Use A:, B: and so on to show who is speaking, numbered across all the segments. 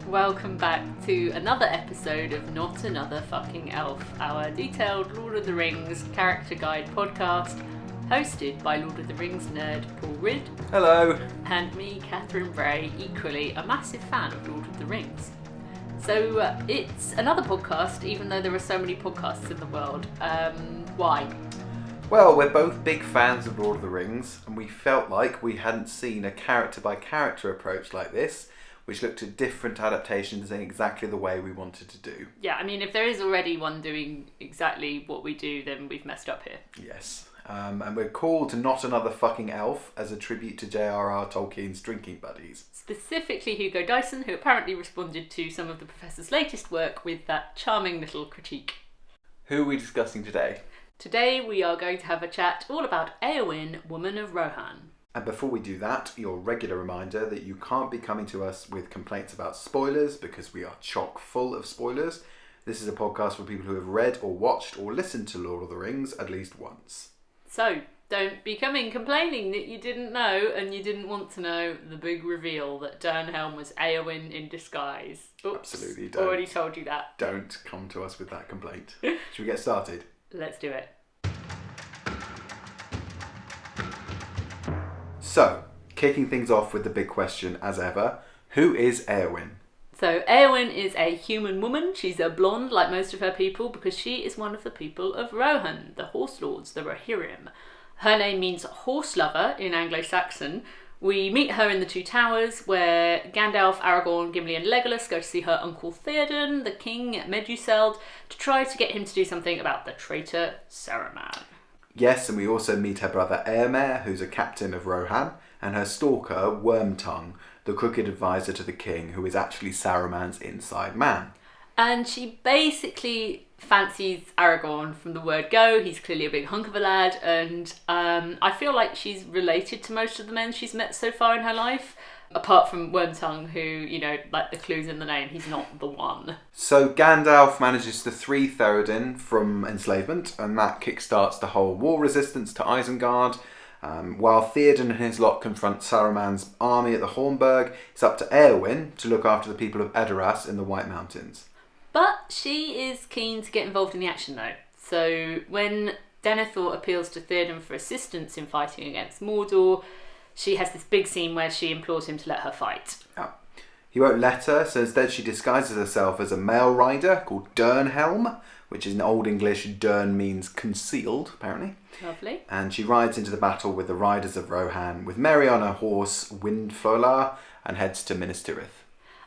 A: welcome back to another episode of Not Another Fucking Elf, our detailed Lord of the Rings character guide podcast, hosted by Lord of the Rings nerd Paul Ridd.
B: Hello.
A: And me, Catherine Bray, equally a massive fan of Lord of the Rings. So it's another podcast, even though there are so many podcasts in the world. Why?
B: Well, we're both big fans of Lord of the Rings, and we felt like we hadn't seen a character-by-character approach like this, which looked at different adaptations in exactly the way we wanted to do.
A: Yeah, I mean, if there is already one doing exactly what we do, then we've messed up here.
B: Yes. And we're called Not Another Fucking Elf as a tribute to J.R.R. Tolkien's drinking buddies.
A: Specifically Hugo Dyson, who apparently responded to some of the Professor's latest work with that charming little critique.
B: Who are we discussing today?
A: Today we are going to have a chat all about Eowyn, Woman of Rohan.
B: And before we do that, your regular reminder that you can't be coming to us with complaints about spoilers because we are chock full of spoilers. This is a podcast for people who have read or watched or listened to Lord of the Rings at least once.
A: So, don't be coming complaining that you didn't know and you didn't want to know the big reveal that Dernhelm was Eowyn in disguise. Oops,
B: Absolutely don't.
A: Already told you that.
B: Don't come to us with that complaint. Should we get started?
A: Let's do it.
B: So, kicking things off with the big question as ever, who is Eowyn?
A: So Eowyn is a human woman. She's a blonde like most of her people because she is one of the people of Rohan, the Horse Lords, the Rohirrim. Her name means horse lover in Anglo-Saxon. We meet her in the Two Towers where Gandalf, Aragorn, Gimli and Legolas go to see her uncle Theoden, the king at Meduseld, to try to get him to do something about the traitor Saruman.
B: Yes, and we also meet her brother Eomer, who's a captain of Rohan, and her stalker Wormtongue, the crooked advisor to the king, who is actually Saruman's inside man.
A: And she basically fancies Aragorn from the word go. He's clearly a big hunk of a lad, and I feel like she's related to most of the men she's met so far in her life, apart from Wormtongue, who, you know, like the clues in the name, he's not the one. So
B: Gandalf manages to free Theoden from enslavement, and that kickstarts the whole war resistance to Isengard. While Theoden and his lot confront Saruman's army at the Hornburg, it's up to Eowyn to look after the people of Edoras in the White Mountains.
A: But she is keen to get involved in the action though. So when Denethor appeals to Theoden for assistance in fighting against Mordor, she has this big scene where she implores him to let her fight.
B: Oh. He won't let her, so instead she disguises herself as a male rider called Dernhelm, which is in Old English, Dern means concealed, apparently.
A: Lovely.
B: And she rides into the battle with the riders of Rohan, with Merry on her horse, Windfolar, and heads to Minas Tirith.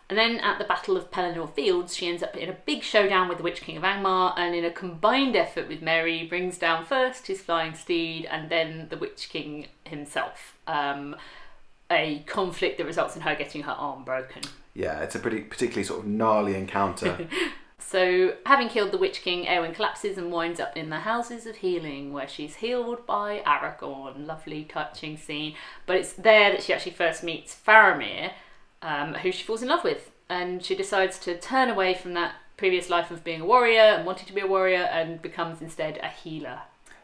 A: And then at the Battle of Pelennor Fields, she ends up in a big showdown with the Witch King of Angmar, and in a combined effort with Merry, brings down first his flying steed and then the Witch King himself. A conflict that results in her getting her arm broken.
B: Yeah, it's a particularly sort of gnarly encounter.
A: So, having killed the Witch King, Eowyn collapses and winds up in the Houses of Healing, where she's healed by Aragorn. Lovely, touching scene. But it's there that she actually first meets Faramir, who she falls in love with. And she decides to turn away from that previous life of being a warrior and wanting to be a warrior and becomes instead a healer.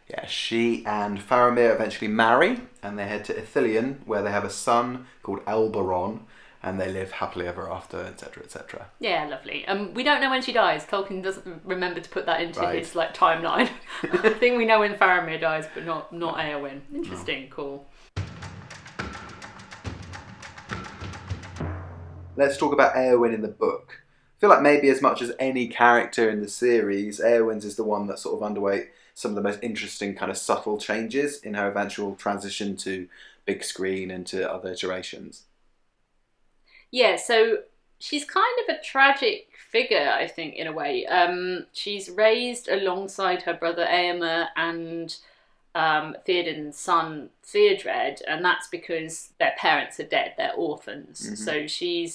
B: Yeah, she and Faramir eventually marry, and they head to Ithilien, where they have a son called Elberon, and they live happily ever after, etc., etc.
A: Yeah, lovely. We don't know when she dies. Tolkien doesn't remember to put that into his timeline. I think we know when Faramir dies, but not Eowyn. Interesting, Cool.
B: Let's talk about Eowyn in the book. I feel like maybe as much as any character in the series, Eowyn's is the one that sort of underwent some of the most interesting kind of subtle changes in her eventual transition to big screen and to other iterations.
A: Yeah, so she's kind of a tragic figure, I think, in a way. She's raised alongside her brother Eomer and Theoden's son Theodred, and that's because their parents are dead, they're orphans. Mm-hmm. So she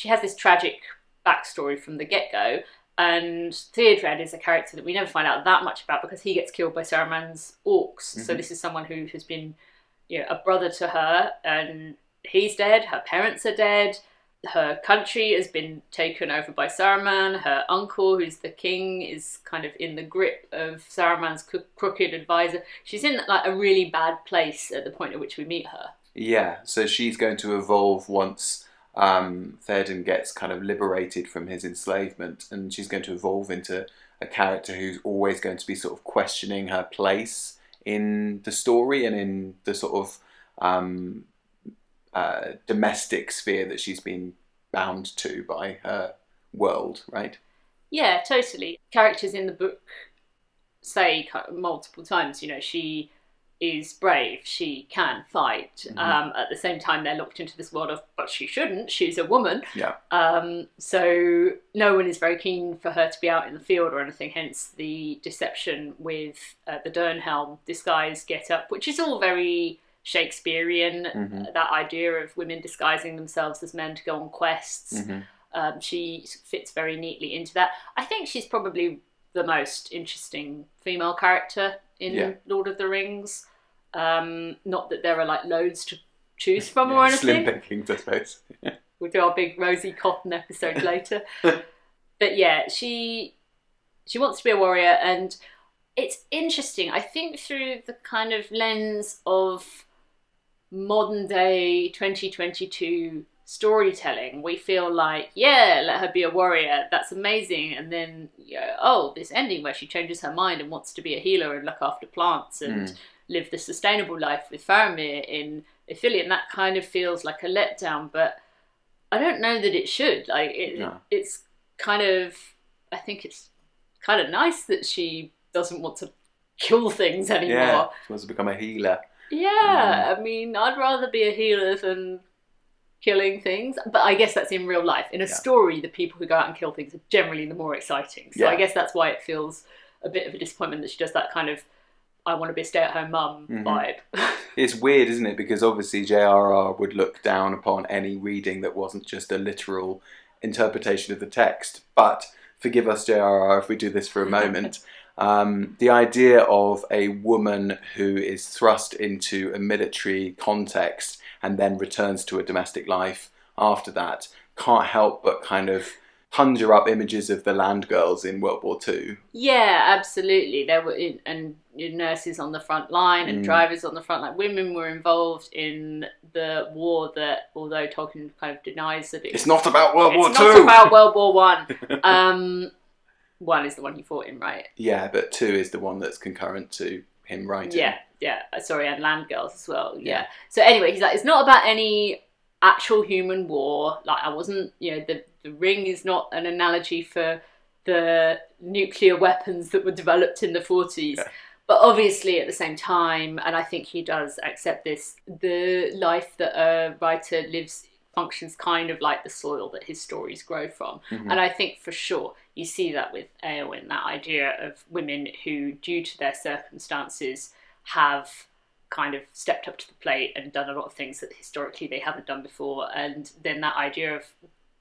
A: has this tragic backstory from the get-go, and Theodred is a character that we never find out that much about because he gets killed by Saruman's orcs. Mm-hmm. So this is someone who has been, you know, a brother to her, and he's dead, her parents are dead, her country has been taken over by Saruman, her uncle, who's the king, is kind of in the grip of Saruman's crooked advisor. She's in like a really bad place at the point at which we meet her.
B: Yeah, so she's going to evolve once Theoden gets kind of liberated from his enslavement, and she's going to evolve into a character who's always going to be sort of questioning her place in the story and in the sort of domestic sphere that she's been bound to by her world, right?
A: Yeah, totally. Characters in the book say multiple times, she is brave, she can fight. At the same time, they're locked into this world of, but she shouldn't, she's a woman.
B: Yeah.
A: So no one is very keen for her to be out in the field or anything, hence the deception with the Dernhelm disguise get-up, which is all very Shakespearean, that idea of women disguising themselves as men to go on quests. She fits very neatly into that. I think she's probably the most interesting female character in Lord of the Rings. Not that there are like loads to choose from or anything.
B: Slim pickings, I suppose.
A: We'll do our big Rosie Cotton episode later. But yeah, she wants to be a warrior, and it's interesting. I think through the kind of lens of modern day 2022 storytelling, we feel like, let her be a warrior, that's amazing. And then this ending where she changes her mind and wants to be a healer and look after plants and live the sustainable life with Faramir in Ithilien, that kind of feels like a letdown. But I don't know that it should. It's kind of, I think it's kind of nice that she doesn't want to kill things anymore.
B: She wants to become a healer.
A: I mean, I'd rather be a healer than killing things, but I guess that's in real life. In a story, the people who go out and kill things are generally the more exciting. So I guess that's why it feels a bit of a disappointment that she does that kind of I want to be a stay-at-home mum vibe.
B: It's weird, isn't it? Because obviously J.R.R. would look down upon any reading that wasn't just a literal interpretation of the text. But forgive us, J.R.R., if we do this for a moment. The idea of a woman who is thrust into a military context and then returns to a domestic life after that can't help but kind of conjure up images of the land girls in World War II.
A: Yeah, absolutely. There were nurses on the front line and drivers on the front line. Women were involved in the war that, although Tolkien kind of denies that
B: it's not about World War II.
A: It's not about World War One. One is the one he fought in, right?
B: Yeah, but 2 is the one that's concurrent to him writing.
A: Yeah. Sorry, and land girls as well. Yeah. So anyway, he's like, it's not about any actual human war. Like, I wasn't, the ring is not an analogy for the nuclear weapons that were developed in the 40s. Yeah. But obviously at the same time, and I think he does accept this, the life that a writer lives functions kind of like the soil that his stories grow from. And I think for sure you see that with Eowyn, that idea of women who, due to their circumstances, have kind of stepped up to the plate and done a lot of things that historically they haven't done before. And then that idea of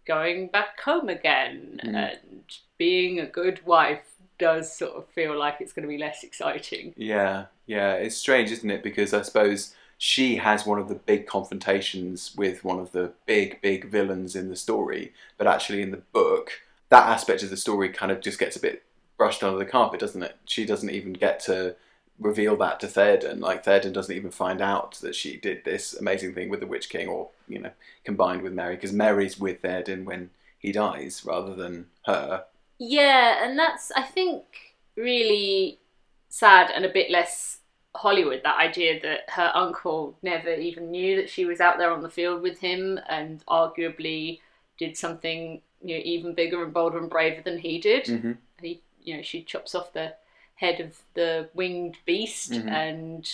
A: going back home again and being a good wife does sort of feel like it's going to be less exciting.
B: Yeah, it's strange, isn't it? Because I suppose she has one of the big confrontations with one of the big villains in the story, but actually in the book, that aspect of the story kind of just gets a bit brushed under the carpet, doesn't it? She doesn't even get to reveal that to Theoden. Like, Theoden doesn't even find out that she did this amazing thing with the Witch King, or, combined with Merry, because Merry's with Theoden when he dies rather than her.
A: Yeah, and that's, I think, really sad and a bit less Hollywood, that idea that her uncle never even knew that she was out there on the field with him, and arguably did something even bigger and bolder and braver than he did. She chops off the head of the winged beast, and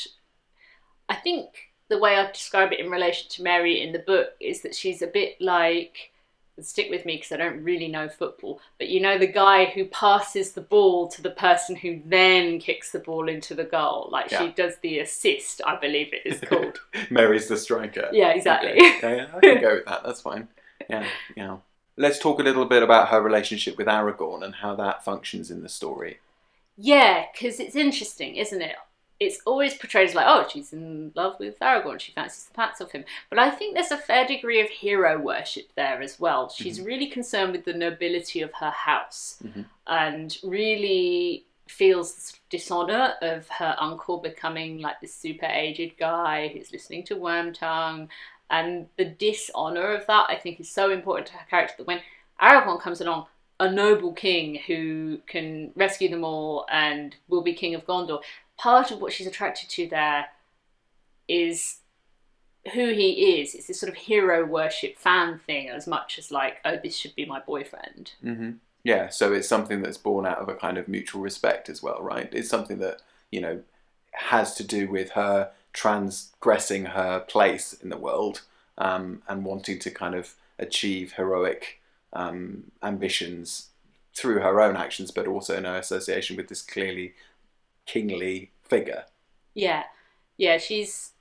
A: I think the way I describe it in relation to Mary in the book is that she's a bit like, stick with me because I don't really know football, but the guy who passes the ball to the person who then kicks the ball into the goal. Like, she does the assist, I believe it is called.
B: Mary's the striker.
A: Yeah, exactly.
B: Okay. Yeah, I can go with that. That's fine. Yeah. Let's talk a little bit about her relationship with Aragorn and how that functions in the story.
A: Yeah, because it's interesting, isn't it? It's always portrayed as like, oh, she's in love with Aragorn, she fancies the pats of him. But I think there's a fair degree of hero worship there as well. She's really concerned with the nobility of her house and really feels the sort of dishonour of her uncle becoming like this super aged guy who's listening to Wormtongue And the dishonour of that, I think, is so important to her character that when Aragorn comes along, a noble king who can rescue them all and will be king of Gondor, part of what she's attracted to there is who he is. It's this sort of hero worship fan thing as much as like, oh, this should be my boyfriend.
B: Mm-hmm. Yeah, so it's something that's born out of a kind of mutual respect as well, right? It's something that, has to do with her transgressing her place in the world, and wanting to kind of achieve heroic ambitions through her own actions, but also in her association with this clearly kingly figure.
A: Yeah. She's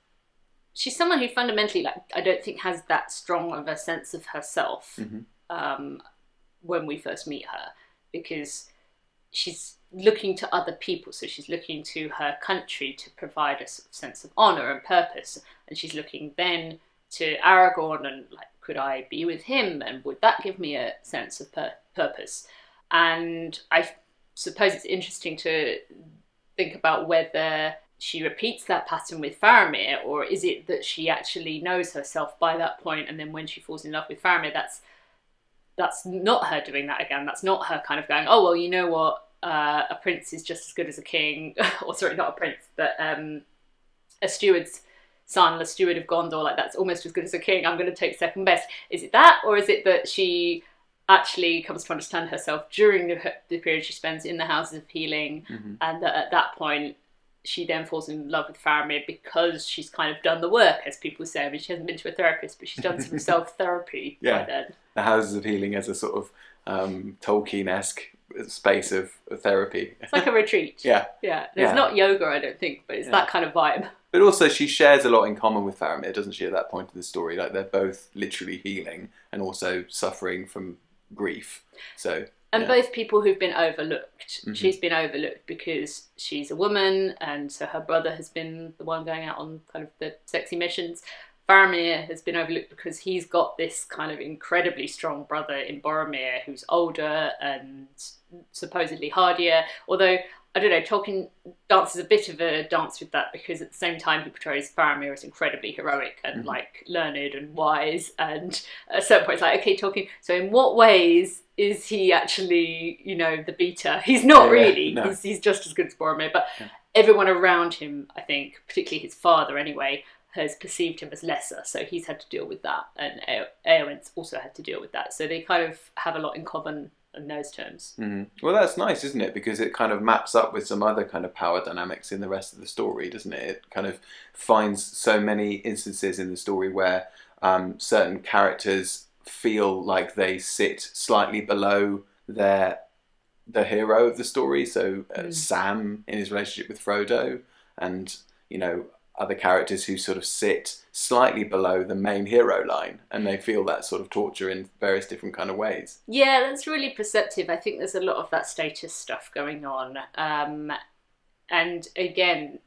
A: someone who fundamentally, like, I don't think has that strong of a sense of herself when we first meet her, because she's looking to other people. So she's looking to her country to provide a sort of sense of honour and purpose, and she's looking then to Aragorn and like, could I be with him, and would that give me a sense of purpose? And I suppose it's interesting to think about whether she repeats that pattern with Faramir, or is it that she actually knows herself by that point, and then when she falls in love with Faramir, that's not her doing that again. That's not her kind of going, oh, well, you know what, a prince is just as good as a king. Or sorry, not a prince, but a steward's son, the steward of Gondor, like that's almost as good as a king. I'm going to take second best. Is it that, or is it that she actually comes to understand herself during the period she spends in the Houses of Healing, and that at that point she then falls in love with Faramir because she's kind of done the work, as people say. I mean, she hasn't been to a therapist, but she's done some self-therapy by then.
B: The Houses of Healing as a sort of Tolkien-esque space of therapy.
A: It's like a retreat.
B: Yeah.
A: It's not yoga, I don't think, but it's that kind of vibe.
B: But also she shares a lot in common with Faramir, doesn't she, at that point in the story? Like, they're both literally healing and also suffering from grief. And
A: both people who've been overlooked. She's been overlooked because she's a woman, and so her brother has been the one going out on kind of the sexy missions. Faramir has been overlooked because he's got this kind of incredibly strong brother in Boromir who's older and supposedly hardier. Although, I don't know, Tolkien dances a bit of a dance with that, because at the same time he portrays Faramir as incredibly heroic and like learned and wise, and at a certain point it's like, okay, Tolkien, so in what ways is he actually, the beta? He's not really. No. He's just as good as Boromir, but everyone around him, I think, particularly his father anyway, has perceived him as lesser, so he's had to deal with that, and Eowyn's also had to deal with that. So they kind of have a lot in common in those terms.
B: Well, that's nice, isn't it? Because it kind of maps up with some other kind of power dynamics in the rest of the story, doesn't it? It kind of finds so many instances in the story where certain characters feel like they sit slightly below the hero of the story. So Sam in his relationship with Frodo, and other characters who sort of sit slightly below the main hero line, and they feel that sort of torture in various different kind of ways.
A: Yeah, that's really perceptive. I think there's a lot of that status stuff going on. And again,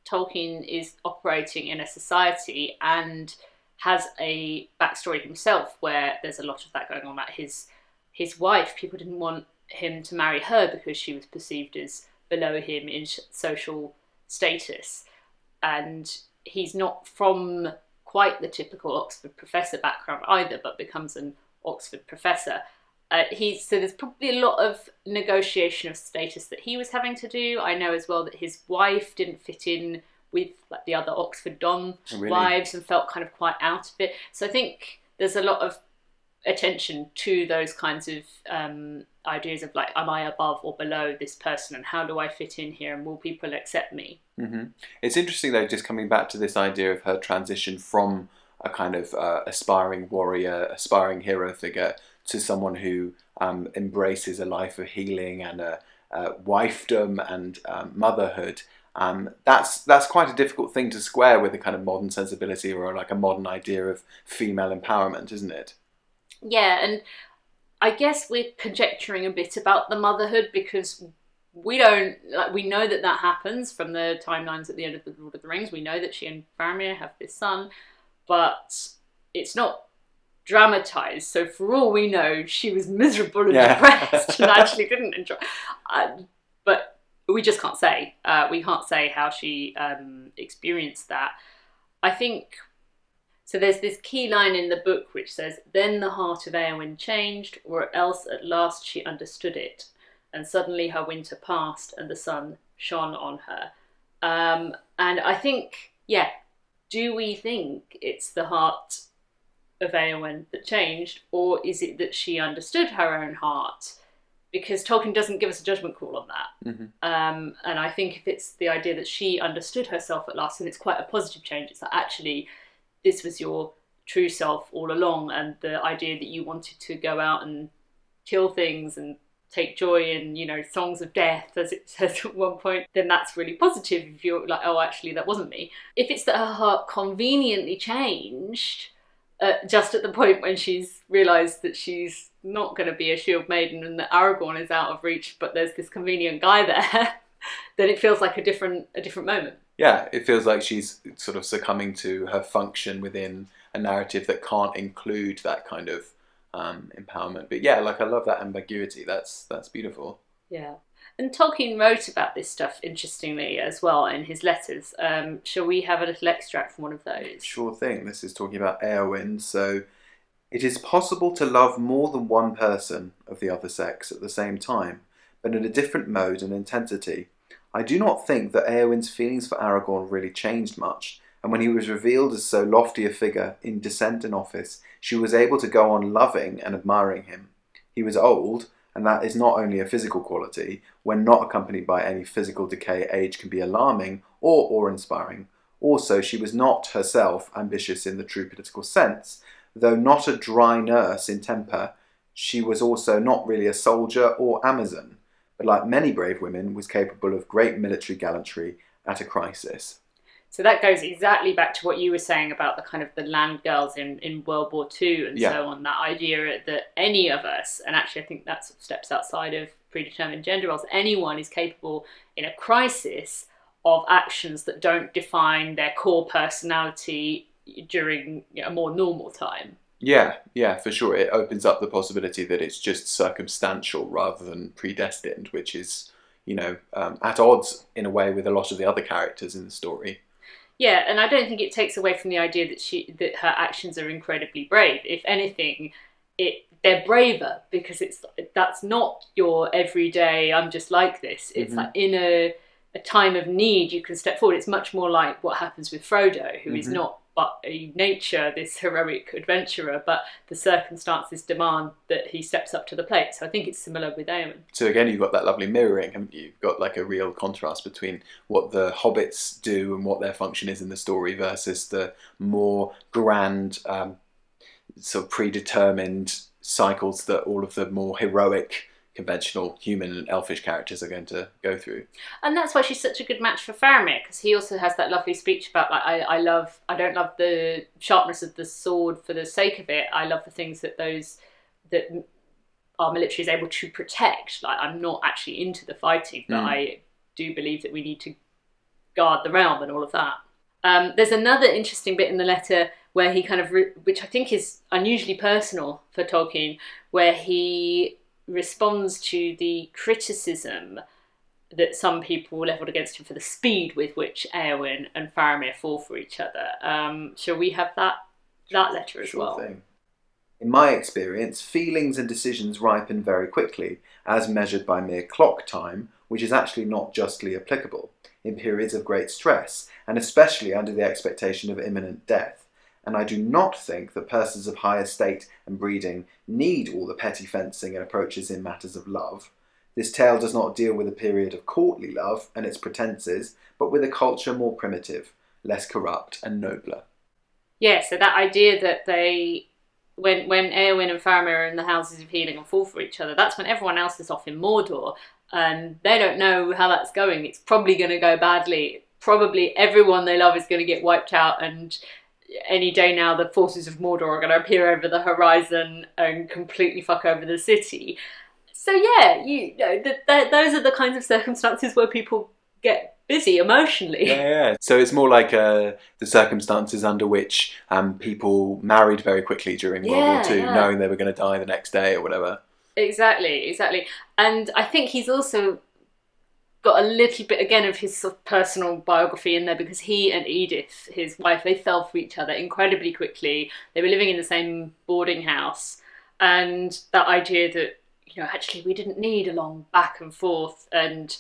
A: Tolkien is operating in a society and has a backstory himself where there's a lot of that going on. About his wife, people didn't want him to marry her because she was perceived as below him in social status. And he's not from quite the typical Oxford professor background either, but becomes an Oxford professor. So there's probably a lot of negotiation of status that he was having to do. I know as well that his wife didn't fit in with like the other Oxford Don wives and felt kind of quite out of it. So I think there's a lot of attention to those kinds of ideas of like, am I above or below this person, and how do I fit in here, and will people accept me?
B: It's interesting though, just coming back to this idea of her transition from a kind of aspiring warrior, aspiring hero figure, to someone who embraces a life of healing and wifedom and motherhood. That's quite a difficult thing to square with a kind of modern sensibility, or like a modern idea of female empowerment, isn't it?
A: Yeah, and I guess we're conjecturing a bit about the motherhood, because we know that happens from the timelines at the end of the Lord of the Rings. We know that she and Faramir have this son, but it's not dramatized. So for all we know, she was miserable and depressed and actually didn't enjoy. But we just can't say. We can't say how she experienced that. I think So there's this key line in the book which says, "Then the heart of Eowyn changed, or else at last she understood it, and suddenly her winter passed, and the sun shone on her." And I think, yeah, do we think it's the heart of Eowyn that changed, or is it that she understood her own heart? Because Tolkien doesn't give us a judgment call on that.
B: Mm-hmm.
A: And I think if it's the idea that she understood herself at last, and it's quite a positive change, it's that actually this was your true self all along, and the idea that you wanted to go out and kill things and take joy in, you know, songs of death, as it says at one point, then that's really positive if you're like, oh, actually, that wasn't me. If it's that her heart conveniently changed just at the point when she's realised that she's not going to be a Shieldmaiden and that Aragorn is out of reach, but there's this convenient guy there, then it feels like a different moment.
B: Yeah, it feels like she's sort of succumbing to her function within a narrative that can't include that kind of empowerment. But yeah, like I love that ambiguity. That's beautiful.
A: Yeah. And Tolkien wrote about this stuff, interestingly, as well in his letters. Shall we have a little extract from one of those?
B: Sure thing. This is talking about Eowyn. So, it is possible to love more than one person of the other sex at the same time, but in a different mode and intensity. I do not think that Eowyn's feelings for Aragorn really changed much, and when he was revealed as so lofty a figure in descent and office, she was able to go on loving and admiring him. He was old, and that is not only a physical quality. When not accompanied by any physical decay, age can be alarming or awe-inspiring. Also, she was not herself ambitious in the true political sense. Though not a dry nurse in temper, she was also not really a soldier or Amazon, but like many brave women, was capable of great military gallantry at a crisis.
A: So that goes exactly back to what you were saying about the kind of the land girls in World War II and so on, that idea that any of us, and actually I think that sort of steps outside of predetermined gender roles, anyone is capable in a crisis of actions that don't define their core personality during a more normal time.
B: Yeah, for sure. It opens up the possibility that it's just circumstantial rather than predestined, which is, at odds in a way with a lot of the other characters in the story.
A: Yeah, and I don't think it takes away from the idea that her actions are incredibly brave. If anything, they're braver because that's not your everyday, I'm just like this. It's like in a time of need, you can step forward. It's much more like what happens with Frodo, who is not but a nature, this heroic adventurer, but the circumstances demand that he steps up to the plate. So I think it's similar with Eowyn.
B: So again, you've got that lovely mirroring, haven't you? You've got like a real contrast between what the hobbits do and what their function is in the story versus the more grand, sort of predetermined cycles that all of the more heroic, conventional human and elfish characters are going to go through.
A: And that's why she's such a good match for Faramir, because he also has that lovely speech about like I don't love the sharpness of the sword for the sake of it. I love the things that our military is able to protect. Like, I'm not actually into the fighting, but I do believe that we need to guard the realm and all of that. There's another interesting bit in the letter where he kind of, which I think is unusually personal for Tolkien, where he responds to the criticism that some people levelled against him for the speed with which Eowyn and Faramir fall for each other. Shall we have that letter as well?
B: Sure thing. In my experience, feelings and decisions ripen very quickly, as measured by mere clock time, which is actually not justly applicable, in periods of great stress, and especially under the expectation of imminent death. And I do not think that persons of high estate and breeding need all the petty fencing and approaches in matters of love. This tale does not deal with a period of courtly love and its pretences, but with a culture more primitive, less corrupt and nobler.
A: Yeah, so that idea that when Eowyn and Faramir are in the Houses of Healing and fall for each other, that's when everyone else is off in Mordor, and they don't know how that's going. It's probably going to go badly. Probably everyone they love is going to get wiped out, and any day now the forces of Mordor are going to appear over the horizon and completely fuck over the city. So yeah, those are the kinds of circumstances where people get busy emotionally.
B: Yeah. So it's more like the circumstances under which people married very quickly during World War II, knowing they were going to die the next day or whatever.
A: Exactly. And I think he's also got a little bit again of his sort of personal biography in there, because he and Edith, his wife, they fell for each other incredibly quickly. They were living in the same boarding house, and that idea that, actually we didn't need a long back and forth. And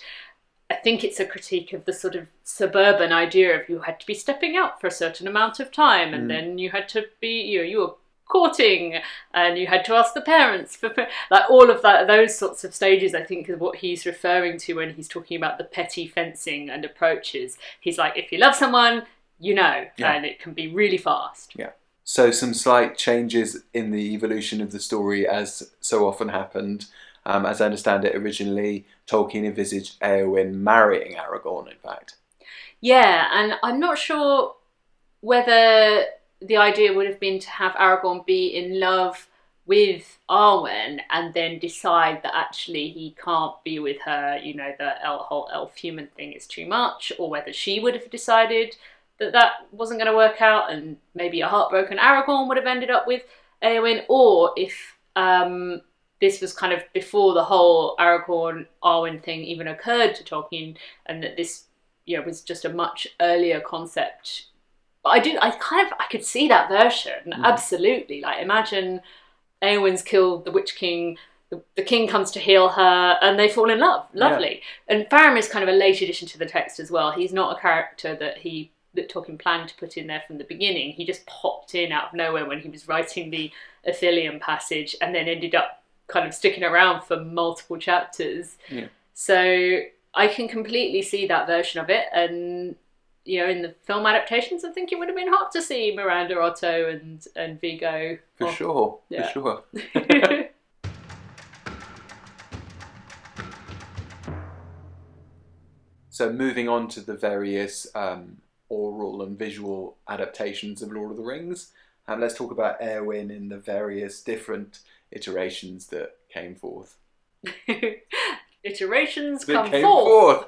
A: I think it's a critique of the sort of suburban idea of you had to be stepping out for a certain amount of time, and then you had to be, you were courting, and you had to ask the parents for like all of that. Those sorts of stages, I think, is what he's referring to when he's talking about the petty fencing and approaches. He's like, if you love someone, and it can be really fast.
B: Yeah. So some slight changes in the evolution of the story, as so often happened. As I understand it, originally Tolkien envisaged Eowyn marrying Aragorn, in fact.
A: Yeah, and I'm not sure whether the idea would have been to have Aragorn be in love with Arwen and then decide that actually he can't be with her, the whole elf-human thing is too much, or whether she would have decided that wasn't going to work out, and maybe a heartbroken Aragorn would have ended up with Eowyn, or if this was kind of before the whole Aragorn-Arwen thing even occurred to Tolkien, and that this, was just a much earlier concept. But I could see that version, absolutely. Like, imagine Eowyn's killed the Witch King, the king comes to heal her, and they fall in love. Lovely. Yeah. And Faramir is kind of a late addition to the text as well. He's not a character that Tolkien planned to put in there from the beginning. He just popped in out of nowhere when he was writing the Ithilien passage, and then ended up kind of sticking around for multiple chapters. Yeah. So I can completely see that version of it, and in the film adaptations, I think it would have been hard to see Miranda Otto and Viggo.
B: For sure. So moving on to the various oral and visual adaptations of Lord of the Rings, let's talk about Eowyn in the various different iterations that came forth.
A: Iterations come forth.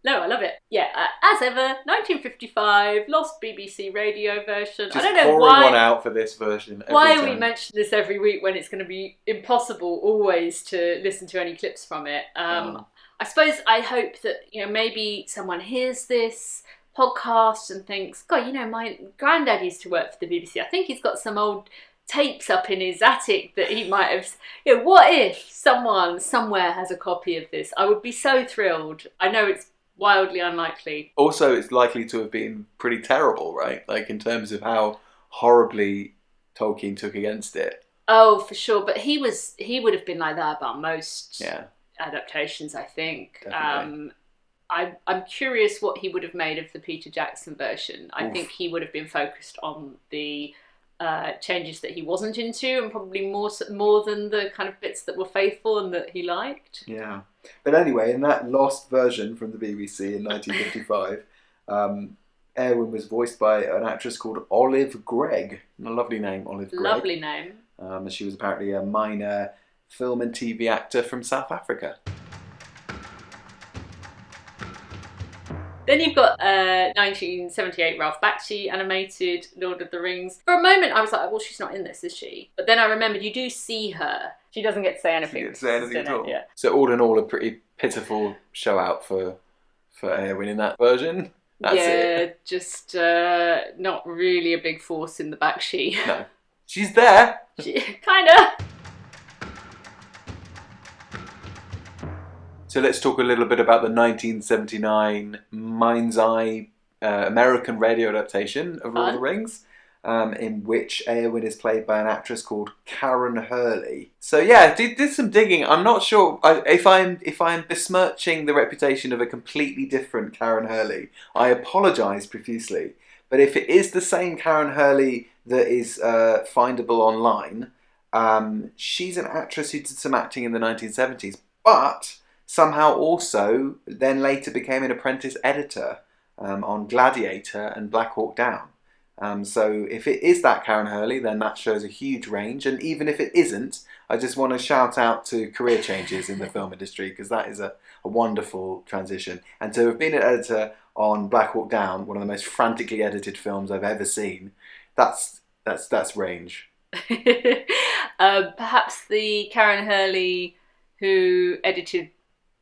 A: No, I love it. Yeah, as ever, 1955, lost BBC radio version.
B: Just I don't know why. One out for this version.
A: Why
B: time.
A: We mention this every week when it's going to be impossible always to listen to any clips from it. I suppose I hope that maybe someone hears this podcast and thinks, God, my granddad used to work for the BBC. I think he's got some old tapes up in his attic that he might have. What if someone somewhere has a copy of this? I would be so thrilled. I know it's wildly unlikely.
B: Also, it's likely to have been pretty terrible, right? Like, in terms of how horribly Tolkien took against it.
A: Oh, for sure. But he would have been like that about most adaptations, I think. I'm curious what he would have made of the Peter Jackson version. I think he would have been focused on the changes that he wasn't into, and probably more than the kind of bits that were faithful and that he liked.
B: Yeah. But anyway, in that lost version from the BBC in 1955, Eowyn was voiced by an actress called Olive Gregg. A lovely name, Olive Gregg.
A: Lovely name.
B: She was apparently a minor film and TV actor from South Africa.
A: Then you've got 1978 Ralph Bakshi animated Lord of the Rings. For a moment I was like, well, she's not in this, is she? But then I remembered you do see her. She doesn't get to say anything.
B: She doesn't say anything at all.
A: Yeah.
B: So all in all, a pretty pitiful show out for Eowyn in that version. That's it.
A: Just not really a big force in the Bakshi.
B: No. She's there.
A: Kinda.
B: So let's talk a little bit about the 1979 Mind's Eye American radio adaptation of Lord of the Rings, in which Eowyn is played by an actress called Karen Hurley. So yeah, did some digging. I'm not sure if I'm besmirching the reputation of a completely different Karen Hurley. I apologise profusely. But if it is the same Karen Hurley that is findable online, she's an actress who did some acting in the 1970s, but somehow also then later became an apprentice editor on Gladiator and Black Hawk Down. So if it is that Karen Hurley, then that shows a huge range. And even if it isn't, I just want to shout out to career changes in the film industry, because that is a wonderful transition. And to have been an editor on Black Hawk Down, one of the most frantically edited films I've ever seen, that's range.
A: Perhaps the Karen Hurley who edited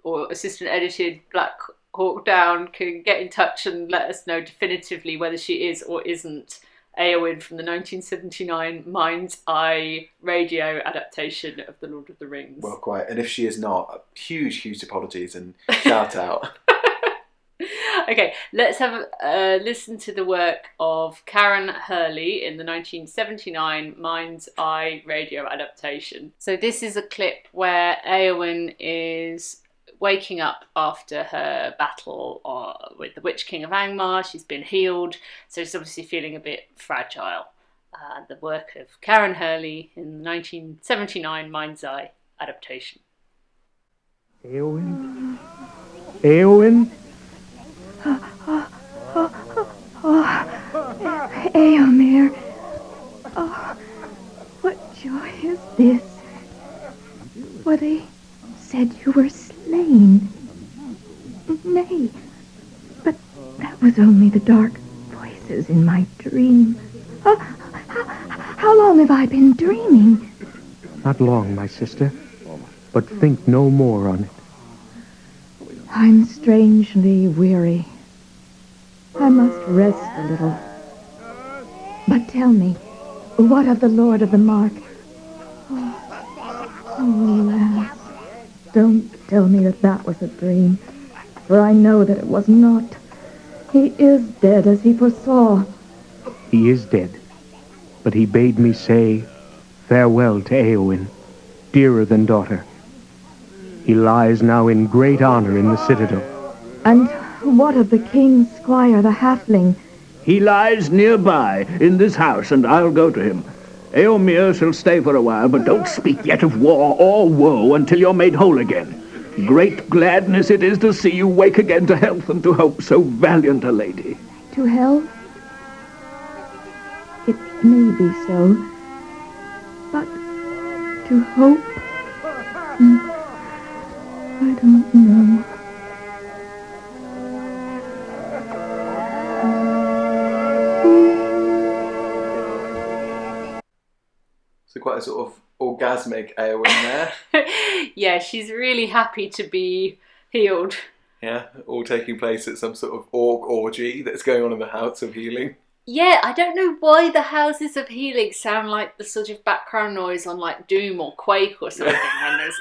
A: or assistant edited Black Hawk Down can get in touch and let us know definitively whether she is or isn't Eowyn from the 1979 Mind's Eye radio adaptation of The Lord of the Rings.
B: Well, quite. And if she is not, huge apologies and shout out.
A: Okay, let's have a listen to the work of Karen Hurley in the 1979 Mind's Eye radio adaptation. So this is a clip where Eowyn is waking up after her battle with the Witch King of Angmar. She's been healed, so she's obviously feeling a bit fragile. The work of Karen Hurley in the 1979 Mind's Eye adaptation.
C: Eowyn? Eowyn?
D: Eomer. Oh, what joy is this? For they said you were slain. Nay, but that was only the dark voices in my dream. How long have I been dreaming?
C: Not long, my sister, but think no more on it.
D: I'm strangely weary. I must rest a little. But tell me, what of the Lord of the Mark? Oh, lass, don't tell me that was a dream, for I know that it was not. He is dead, as he foresaw.
C: He is dead, but he bade me say farewell to Eowyn, dearer than daughter. He lies now in great honor in the citadel.
D: And what of the king's squire, the halfling?
E: He lies nearby, in this house, and I'll go to him. Eomer shall stay for a while, but don't speak yet of war or woe until you're made whole again. Great gladness it is to see you wake again to health and to hope, so valiant a lady.
D: To health? It may be so. But to hope? I don't know.
B: So quite a sort of orgasmic Eowyn there.
A: Yeah, she's really happy to be healed.
B: Yeah, all taking place at some sort of orc orgy that's going on in the House of Healing.
A: Yeah, I don't know why the Houses of Healing sound like the sort of background noise on like Doom or Quake or something when there's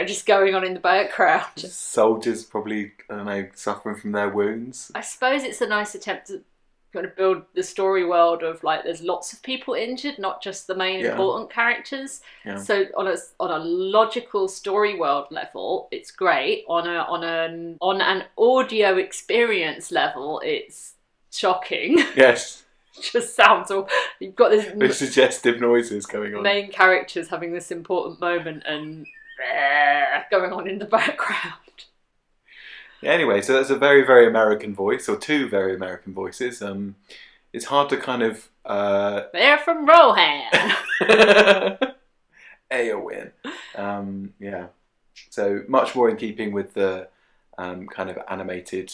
A: just going on in the background.
B: Soldiers probably, I don't know, suffering from their wounds.
A: I suppose it's a nice attempt to kind of build the story world of like there's lots of people injured, not just the main important characters.
B: Yeah.
A: So on a logical story world level, it's great. On an audio experience level, it's shocking.
B: Yes.
A: Just sounds all. You've got this
B: There's suggestive noises going on.
A: Main characters having this important moment and going on in the background.
B: Yeah, anyway, so that's a very, very American voice, or two very American voices. It's hard to kind of...
A: They're from Rohan.
B: Eowyn. Yeah. So much more in keeping with the kind of animated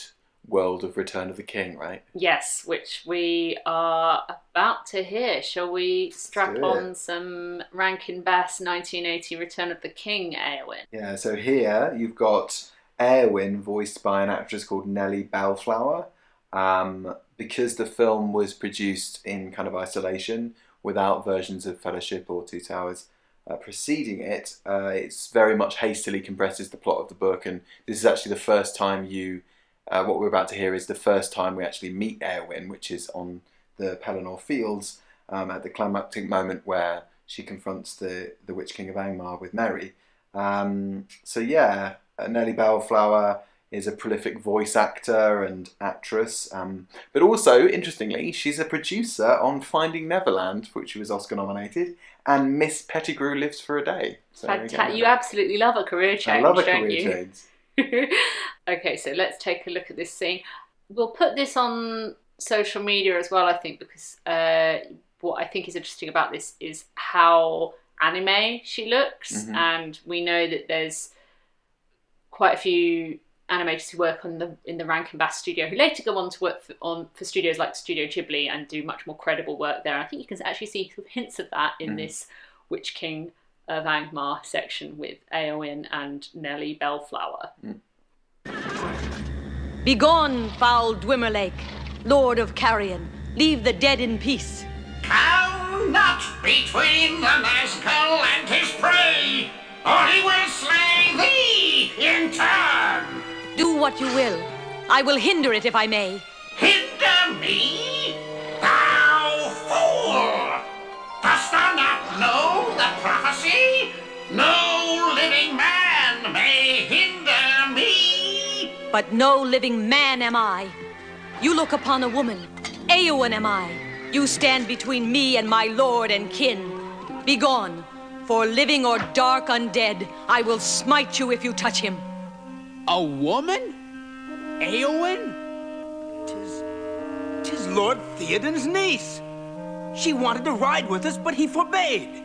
B: world of Return of the King, right?
A: Yes, which we are about to hear. Shall we strap on some Rankin Bass 1980 Return of the King, Eowyn?
B: Yeah, so here you've got Eowyn voiced by an actress called Nellie Bellflower. Because the film was produced in kind of isolation without versions of Fellowship or Two Towers preceding it, it's very much hastily compresses the plot of the book, and this is actually the first time what we're about to hear is the first time we actually meet Eowyn, which is on the Pelennor Fields at the climactic moment where she confronts the Witch King of Angmar with Merry. So yeah, Nellie Bellflower is a prolific voice actor and actress, but also, interestingly, she's a producer on Finding Neverland, for which she was Oscar nominated, and Miss Pettigrew Lives for a Day. So
A: Fantastic! You absolutely love a career change,
B: I love a
A: don't
B: career
A: you?
B: change.
A: Okay, so let's take a look at this scene. We'll put this on social media as well, I think, because what I think is interesting about this is how anime she looks, and we know that there's quite a few animators who work in the Rankin Bass studio who later go on to work for studios like Studio Ghibli and do much more credible work there. I think you can actually see hints of that in this Witch King of Angmar section with Eowyn and Nellie Bellflower.
F: Begone, foul Dwimmerlake, Lord of Carrion. Leave the dead in peace.
G: Come not between the Nazgul and his prey, or he will slay thee in turn.
F: Do what you will. I will hinder it if I may.
G: Hinder me? Thou fool! Dost thou not know the prophecy? No living man may hinder me.
F: But no living man am I. You look upon a woman. Eowyn am I. You stand between me and my lord and kin. Begone, for living or dark undead, I will smite you if you touch him.
H: A woman? Eowyn? 'Tis Lord Theoden's niece. She wanted to ride with us, but he forbade.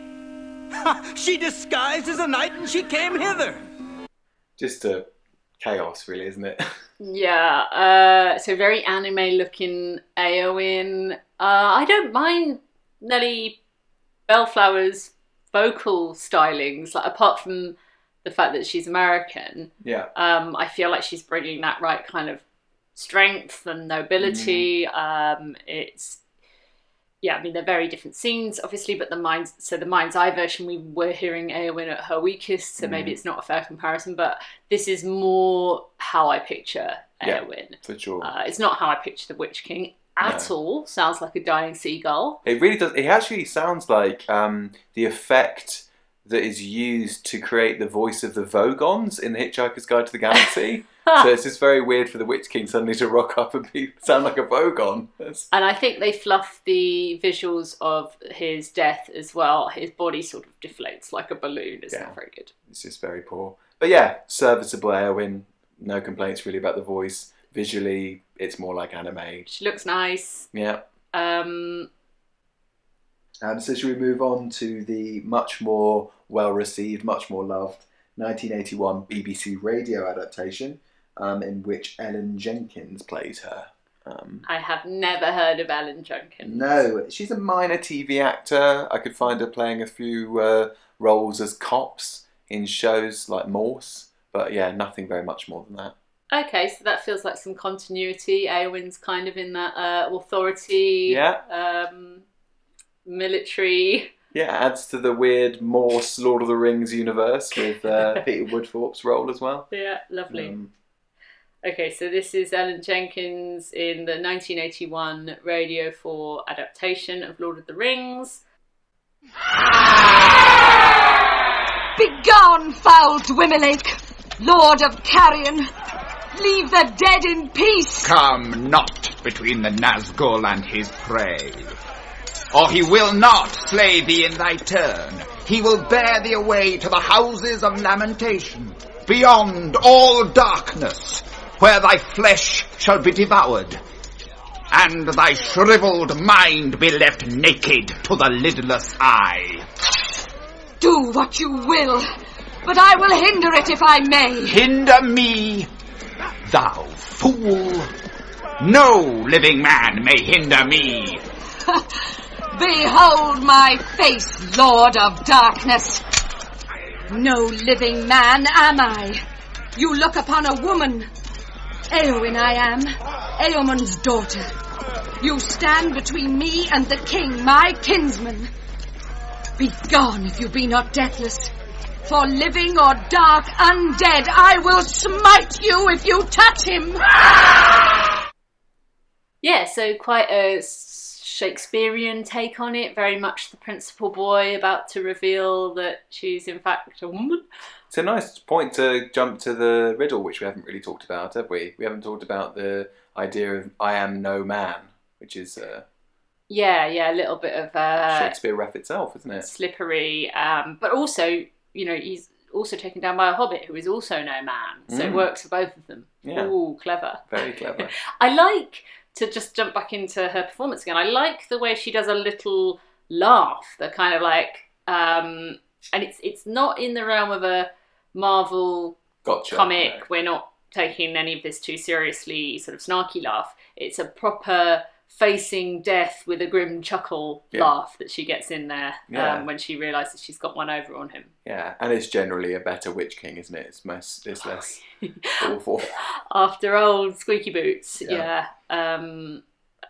H: She disguised as a knight and she came hither.
B: Just a chaos, really, isn't it?
A: Yeah, so very anime-looking Eowyn. I don't mind Nellie Bellflower's vocal stylings, like, apart from the fact that she's American.
B: Yeah.
A: I feel like she's bringing that right kind of strength and nobility. I mean, they're very different scenes, obviously, but the Mind's Eye version, we were hearing Eowyn at her weakest, so maybe it's not a fair comparison, but this is more how I picture Eowyn.
B: Yeah, for sure.
A: It's not how I picture the Witch King at all. Sounds like a dying seagull.
B: It really does. It actually sounds like the effect that is used to create the voice of the Vogons in The Hitchhiker's Guide to the Galaxy. So it's just very weird for the Witch King suddenly to rock up and sound like a Vogon.
A: And I think they fluff the visuals of his death as well. His body sort of deflates like a balloon. It's not very good.
B: It's just very poor. But yeah, serviceable Eowyn. No complaints really about the voice. Visually, it's more like anime.
A: She looks nice.
B: Yeah. So should we move on to the much more well-received, much more loved 1981 BBC radio adaptation in which Ellen Jenkins plays her.
A: I have never heard of Ellen Jenkins.
B: No, she's a minor TV actor. I could find her playing a few roles as cops in shows like Morse, but yeah, nothing very much more than that.
A: Okay, so that feels like some continuity. Eowyn's kind of in that authority, military.
B: Yeah, adds to the weird Morse Lord of the Rings universe with Peter Woodthorpe's role as well.
A: Yeah, lovely. Okay, so this is Ellen Jenkins in the 1981 Radio 4 adaptation of Lord of the Rings.
F: Begone, foul Dwimmerlake, Lord of Carrion. Leave the dead in peace.
G: Come not between the Nazgul and his prey, or he will not slay thee in thy turn. He will bear thee away to the houses of lamentation, beyond all darkness, where thy flesh shall be devoured, and thy shriveled mind be left naked to the lidless eye.
F: Do what you will, but I will hinder it if I may.
G: Hinder me, thou fool! No living man may hinder me.
F: Behold my face, Lord of Darkness. No living man am I. You look upon a woman. Eowyn I am, Eomon's daughter. You stand between me and the king, my kinsman. Begone if you be not deathless. For living or dark undead, I will smite you if you touch him.
A: Yeah, so quite a Shakespearean take on it. Very much the principal boy about to reveal that she's in fact a woman.
B: It's a nice point to jump to the riddle, which we haven't really talked about, have we? We haven't talked about the idea of I am no man, which is... a
A: little bit of...
B: Shakespeare ref itself, isn't it?
A: Slippery, but also, he's also taken down by a hobbit who is also no man, so it works for both of them.
B: Yeah.
A: Ooh, clever.
B: Very clever.
A: I like, to just jump back into her performance again, I like the way she does a little laugh, the kind of like... and it's not in the realm of a Marvel comic. No. We're not taking any of this too seriously, sort of snarky laugh. It's a proper facing death with a grim chuckle laugh that she gets in there when she realises she's got one over on him.
B: Yeah, and it's generally a better Witch King, isn't it? It's less awful.
A: After old Squeaky Boots,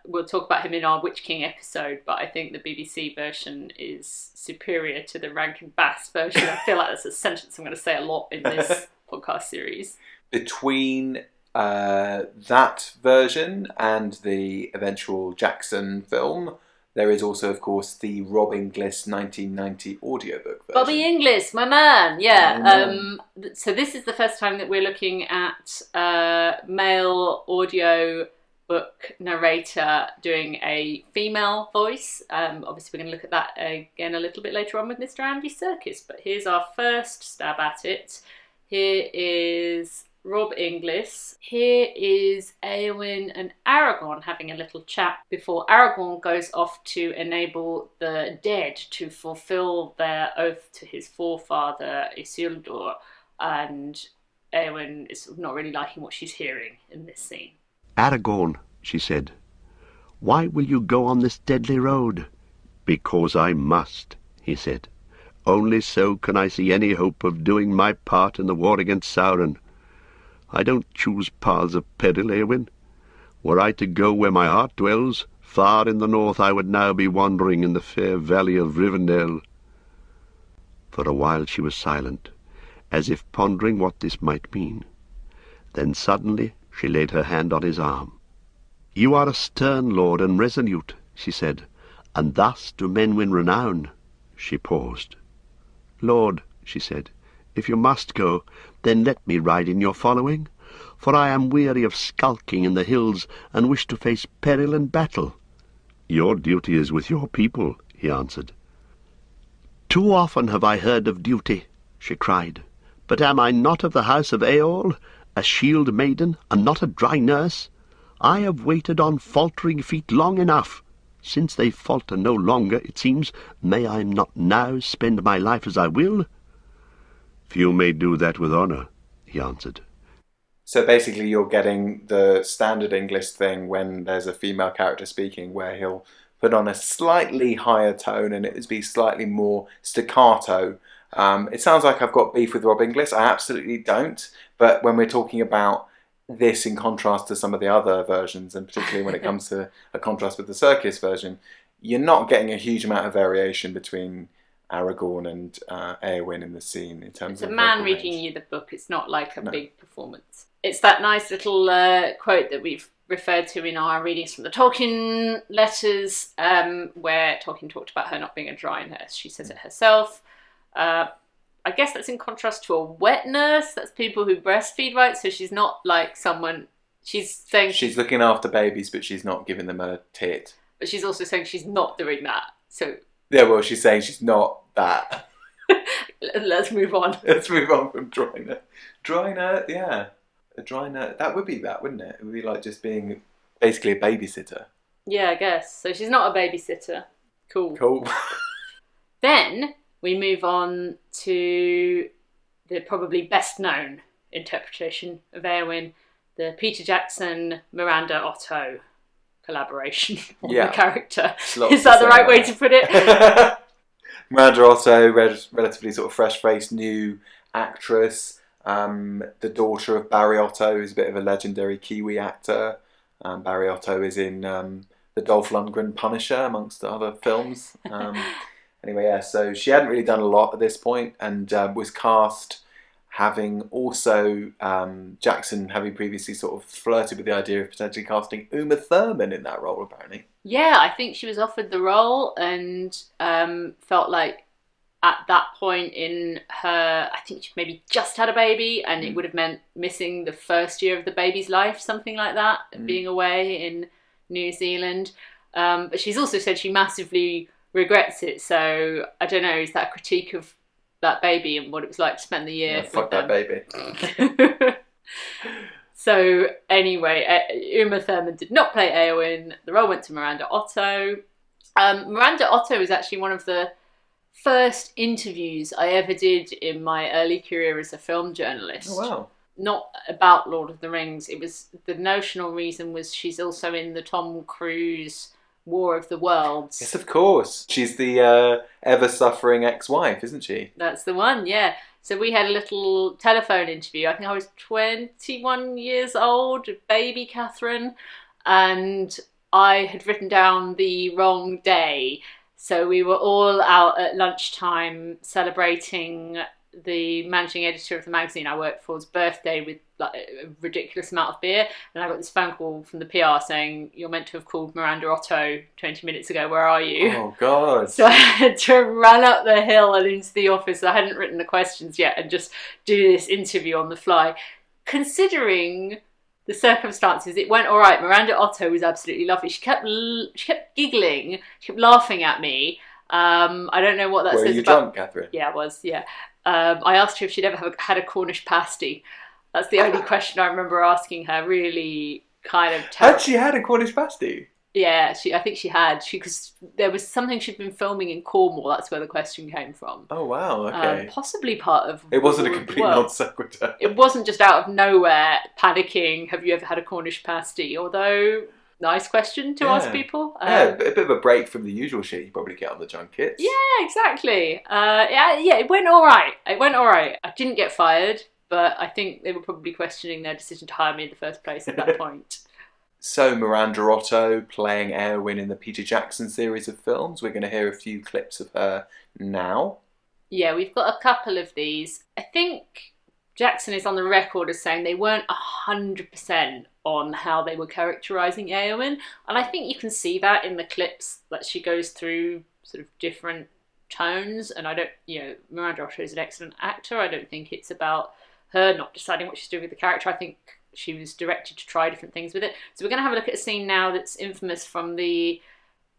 A: we'll talk about him in our Witch King episode, but I think the BBC version is superior to the Rankin Bass version. I feel like that's a sentence I'm going to say a lot in this podcast series.
B: Between that version and the eventual Jackson film, there is also, of course, the Rob Inglis 1990 audiobook version.
A: Bobby Inglis, my man, so this is the first time that we're looking at male audio book narrator doing a female voice. Obviously, we're going to look at that again a little bit later on with Mr. Andy Serkis, but here's our first stab at it. Here is Rob Inglis. Here is Eowyn and Aragorn having a little chat before Aragorn goes off to enable the dead to fulfill their oath to his forefather Isildur, and Eowyn is not really liking what she's hearing in this scene.
I: Aragorn, she said, why will you go on this deadly road? Because I must, he said. Only so can I see any hope of doing my part in the war against Sauron. I don't choose paths of peril, Eowyn. Were I to go where my heart dwells, far in the north I would now be wandering in the fair valley of Rivendell. For a while she was silent, as if pondering what this might mean. Then suddenly she laid her hand on his arm. You are a stern lord and resolute, she said, and thus do men win renown. She paused. Lord, she said, if you must go, then let me ride in your following, for I am weary of skulking in the hills and wish to face peril and battle. Your duty is with your people, he answered. Too often have I heard of duty, she cried, but am I not of the house of Eorl, a Shieldmaiden, and not a dry nurse? I have waited on faltering feet long enough. Since they falter no longer, it seems, may I not now spend my life as I will? Few may do that with honour, he answered.
B: So basically you're getting the standard English thing when there's a female character speaking, where he'll put on a slightly higher tone and it would be slightly more staccato. It sounds like I've got beef with Rob Inglis. I absolutely don't. But when we're talking about this in contrast to some of the other versions, and particularly when it comes to a contrast with the Serkis version, you're not getting a huge amount of variation between Aragorn and Eowyn in the scene in terms of...
A: It's a man reading you the book. It's not like a big performance. It's that nice little quote that we've referred to in our readings from the Tolkien letters, where Tolkien talked about her not being a dry nurse. She says it herself. I guess that's in contrast to a wet nurse. That's people who breastfeed, right? So she's not like someone... She's saying...
B: She's looking after babies, but she's not giving them a tit.
A: But she's also saying she's not doing that. So...
B: Yeah, well, she's saying she's not that.
A: Let's move on.
B: Let's move on from dry nurse. Dry nurse, yeah. A dry nurse. That would be that, wouldn't it? It would be like just being basically a babysitter.
A: Yeah, I guess. So she's not a babysitter. Cool. Then we move on to the probably best known interpretation of Eowyn, the Peter Jackson, Miranda Otto collaboration on the character. Is that the right way to put it?
B: Miranda Otto, relatively sort of fresh-faced new actress, the daughter of Barry Otto, who's a bit of a legendary Kiwi actor. Barry Otto is in the Dolph Lundgren Punisher, amongst other films. Anyway, yeah, so she hadn't really done a lot at this point, and was cast having also Jackson having previously sort of flirted with the idea of potentially casting Uma Thurman in that role, apparently. Yeah,
A: I think she was offered the role and felt like at that point in her, I think she maybe just had a baby, and it would have meant missing the first year of the baby's life, something like that, being away in New Zealand. But she's also said she massively regrets it, so I don't know, is that a critique of that baby and what it was like to spend the year with
B: fuck
A: them?
B: That baby.
A: So anyway, Uma Thurman did not play Eowyn. The role went to Miranda Otto. Miranda Otto was actually one of the first interviews I ever did in my early career as a film journalist.
B: Oh, wow.
A: not about Lord of the Rings. It was, the notional reason was she's also in the Tom Cruise War of the Worlds.
B: Yes, of course. She's the ever-suffering ex-wife, isn't she?
A: That's the one, yeah. So we had a little telephone interview. I think I was 21 years old, baby Catherine, and I had written down the wrong day. So we were all out at lunchtime celebrating the managing editor of the magazine I worked for's birthday with like a ridiculous amount of beer, and I got this phone call from the PR saying, "You're meant to have called Miranda Otto 20 minutes ago, where are you?"
B: Oh God.
A: So I had to run up the hill and into the office. I hadn't written the questions yet and just do this interview on the fly. Considering the circumstances, it went all right. Miranda Otto was absolutely lovely. She kept giggling, she kept laughing at me. I don't know what that says about...
B: Were you drunk, Catherine?
A: Yeah, I was, yeah. I asked her if she'd ever had a Cornish pasty. That's the only question I remember asking her. Really kind of terrible.
B: Had she had a Cornish pasty?
A: Yeah, I think she had. Because there was something she'd been filming in Cornwall. That's where the question came from.
B: Oh wow, okay.
A: Possibly part of...
B: It wasn't a complete non-sequitur.
A: It wasn't just out of nowhere panicking, have you ever had a Cornish pasty? Although, nice question to ask people.
B: Yeah, a bit of a break from the usual shit you probably get on the junkets.
A: Yeah, exactly. Yeah, it went all right. I didn't get fired, but I think they were probably questioning their decision to hire me in the first place at that point.
B: So Miranda Otto playing Eowyn in the Peter Jackson series of films. We're going to hear a few clips of her now.
A: Yeah, we've got a couple of these. I think Jackson is on the record as saying they weren't 100% on how they were characterising Eowyn. And I think you can see that in the clips that she goes through sort of different tones. And Miranda Otto is an excellent actor. I don't think it's about her not deciding what she's doing with the character. I think she was directed to try different things with it. So we're going to have a look at a scene now that's infamous from the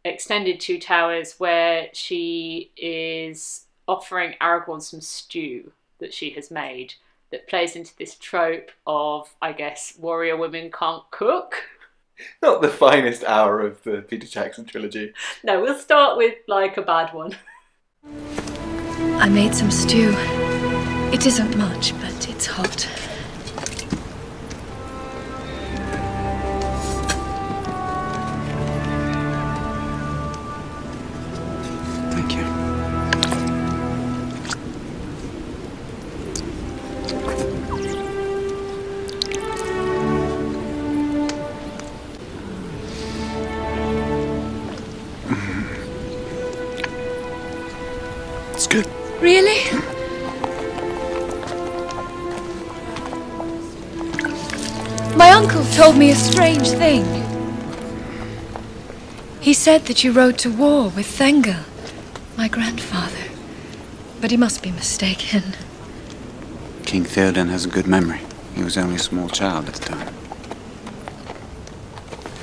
A: extended Two Towers, where she is offering Aragorn some stew that she has made that plays into this trope of, I guess, warrior women can't cook.
B: Not the finest hour of the Peter Jackson trilogy.
A: No, we'll start with like a bad one.
J: I made some stew. It isn't much, but it's hot.
K: Thank you. It's good.
J: Really? My uncle told me a strange thing. He said that you rode to war with Thengel, my grandfather. But he must be mistaken.
K: King Theoden has a good memory. He was only a small child at the time.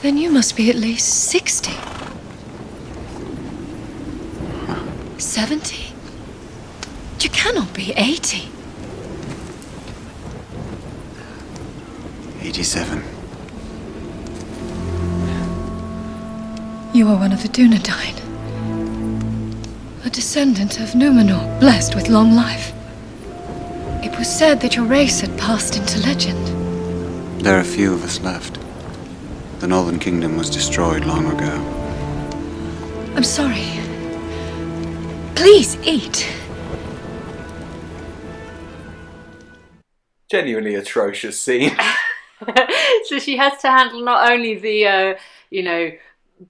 J: Then you must be at least 60. 70? You cannot be 80.
K: 87.
J: You are one of the Dunedain. A descendant of Númenor, blessed with long life. It was said that your race had passed into legend.
K: There are few of us left. The Northern Kingdom was destroyed long ago.
J: I'm sorry. Please eat.
B: Genuinely atrocious scene.
A: So she has to handle not only the,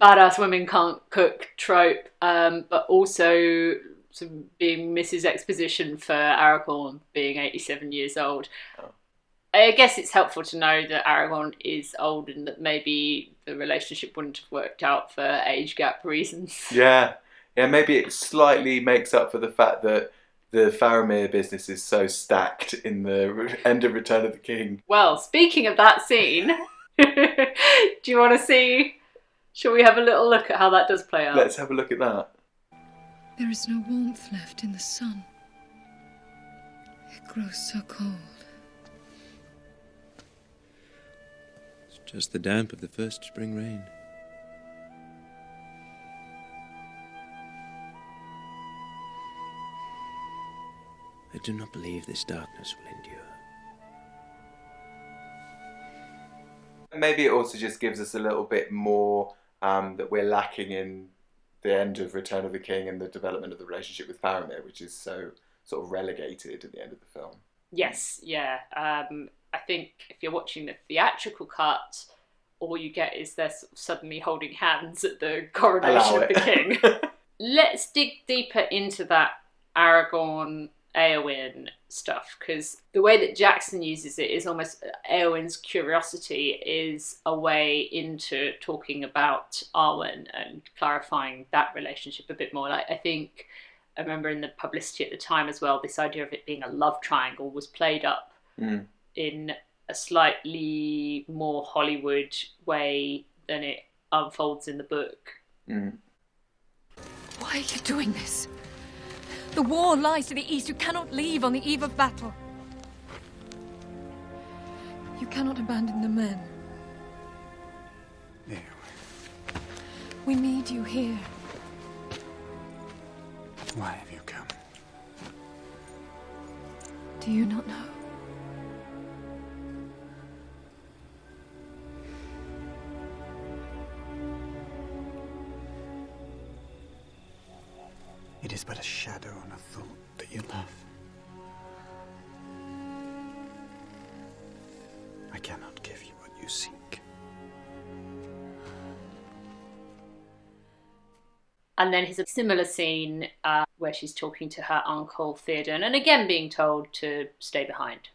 A: badass women can't cook trope, but also sort of being Mrs. Exposition for Aragorn being 87 years old. Oh. I guess it's helpful to know that Aragorn is old and that maybe the relationship wouldn't have worked out for age gap reasons.
B: Yeah, maybe it slightly makes up for the fact that the Faramir business is so stacked in the end of Return of the King.
A: Well, speaking of that scene, do you want to see? Shall we have a little look at how that does play out?
B: Let's have a look at that.
J: There is no warmth left in the sun. It grows so cold.
L: It's just the damp of the first spring rain. I do not believe this darkness will endure.
B: Maybe it also just gives us a little bit more that we're lacking in the end of Return of the King and the development of the relationship with Faramir, which is so sort of relegated at the end of the film.
A: Yes, yeah. I think if you're watching the theatrical cut, all you get is they're sort of suddenly holding hands at the coronation of the king. Let's dig deeper into that Aragorn Eowyn stuff, because the way that Jackson uses it is almost Eowyn's curiosity is a way into talking about Arwen and clarifying that relationship a bit more. Like, I remember in the publicity at the time as well, this idea of it being a love triangle was played up in a slightly more Hollywood way than it unfolds in the book.
J: Why are you doing this? The war lies to the east. You cannot leave on the eve of battle. You cannot abandon the men.
K: Eowyn.
J: We need you here.
K: Why have you come?
J: Do you not know?
K: It is but a shadow and a thought that you love. I cannot give you what you seek.
A: And then there's a similar scene where she's talking to her uncle Theoden, and again being told to stay behind.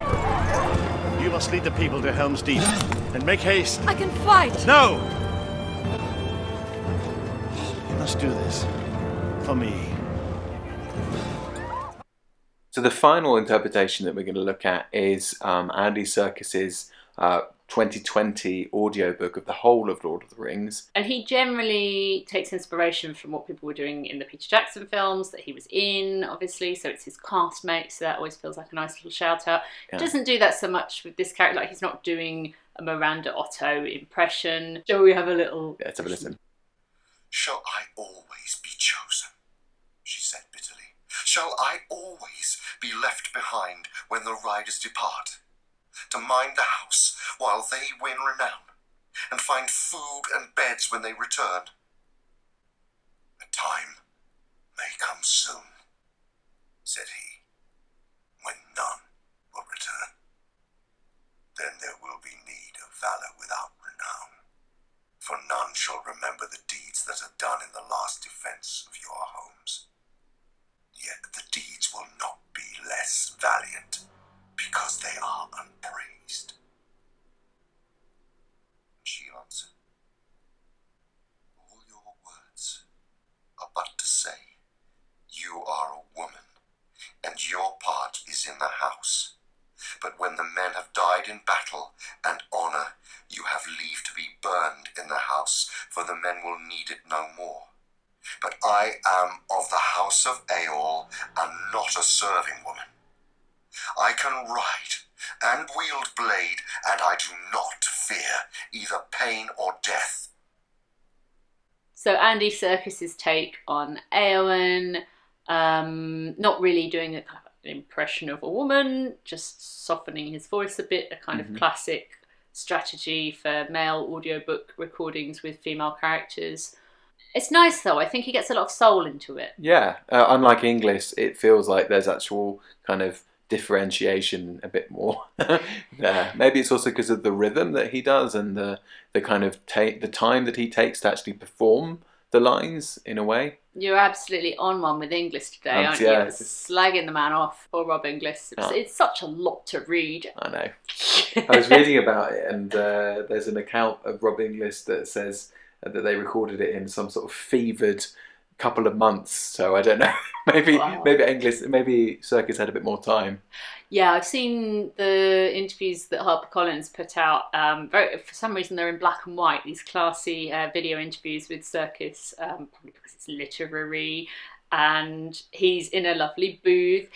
M: You must lead the people to Helm's Deep, and make haste.
J: I can fight!
M: No! You must do this. For me.
B: So the final interpretation that we're going to look at is Andy Serkis's 2020 audiobook of the whole of Lord of the Rings.
A: And he generally takes inspiration from what people were doing in the Peter Jackson films that he was in, obviously, so it's his castmate, so that always feels like a nice little shout out. Yeah. He doesn't do that so much with this character, like he's not doing a Miranda Otto impression. Shall we have a little...
B: Yeah, let's have a listen.
N: Shall I always be chosen? She said bitterly. Shall I always be left behind when the riders depart? To mind the house while they win renown, and find food and beds when they return? The time may come soon, said he, when none will return. Then there will be need of valour without renown, for none shall remember the deeds that are done in the last defence of your homes. Yet the deeds will not be less valiant, because they are unpraised. She answered, all your words are but to say, you are a woman, and your part is in the house. But when the men have died in battle and honour, you have leave to be burned in the house, for the men will need it no more. But I am of the house of Eorl, and not a serving woman. I can ride and wield blade, and I do not fear either pain or death.
A: So Andy Serkis's take on Eowyn, not really doing a kind of an impression of a woman, just softening his voice a bit, a kind of classic strategy for male audiobook recordings with female characters. It's nice though, I think he gets a lot of soul into it.
B: Yeah, unlike English, it feels like there's actual kind of differentiation a bit more there. Maybe it's also because of the rhythm that he does and the kind of the time that he takes to actually perform the lines in a way.
A: You're absolutely on one with English today, aren't you? Slagging the man off. Poor Rob Inglis. It's such a lot to read.
B: I know. I was reading about it, and there's an account of Rob Inglis that says that they recorded it in some sort of fevered couple of months. So I don't know. maybe Serkis had a bit more time. Yeah, I've seen the interviews that HarperCollins put out. For some reason, they're in black and white. These classy video interviews with Serkis, probably because it's literary, and he's in a lovely booth.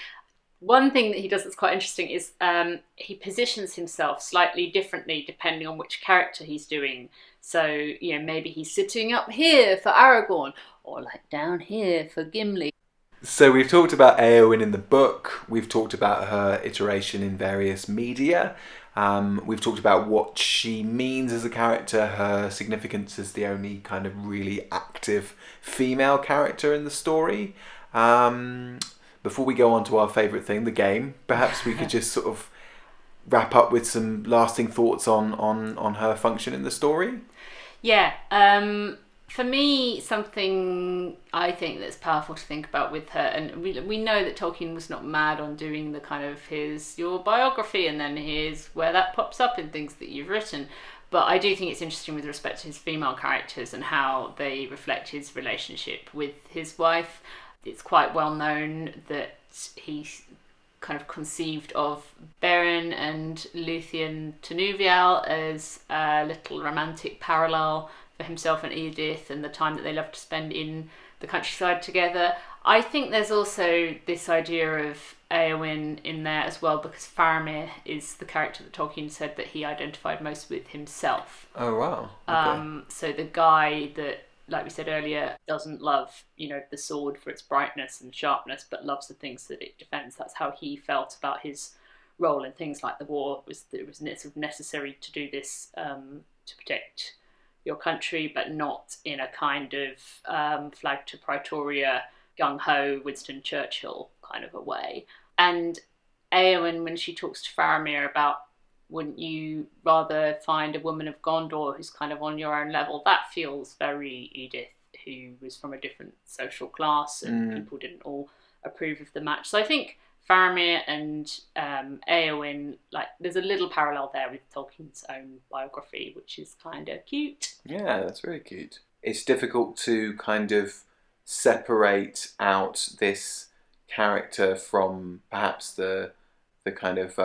B: One thing that he does that's quite interesting is he positions himself slightly differently depending on which character he's doing. So, you know, maybe he's sitting up here for Aragorn, or like down here for Gimli. So we've talked about Eowyn in the book, we've talked about her iteration in various media. We've talked about what she means as a character, her significance as the only kind of really active female character in the story. Before we go on to our favourite thing, the game, perhaps we could just sort of wrap up with some lasting thoughts on her function in the story.
A: Yeah. For me, something I think that's powerful to think about with her, and we know that Tolkien was not mad on doing the kind of here's your biography and then here's where that pops up in things that you've written. But I do think it's interesting with respect to his female characters and how they reflect his relationship with his wife. It's quite well known that he kind of conceived of Beren and Luthien Tenuvial as a little romantic parallel for himself and Edith and the time that they loved to spend in the countryside together. I think there's also this idea of Eowyn in there as well, because Faramir is the character that Tolkien said that he identified most with himself.
B: Oh, wow. Okay.
A: So the guy that, like we said earlier, doesn't love, the sword for its brightness and sharpness, but loves the things that it defends. That's how he felt about his role in things like the war. It was sort of necessary to do this to protect your country, but not in a kind of flag to Praetoria, gung-ho, Winston Churchill kind of a way. And Eowyn, when she talks to Faramir about, wouldn't you rather find a woman of Gondor who's kind of on your own level, that feels very Edith, who was from a different social class and people didn't all approve of the match. So I think Faramir and Eowyn, there's a little parallel there with Tolkien's own biography, which is kind of cute.
B: Yeah, that's very cute. It's difficult to kind of separate out this character from perhaps the kind of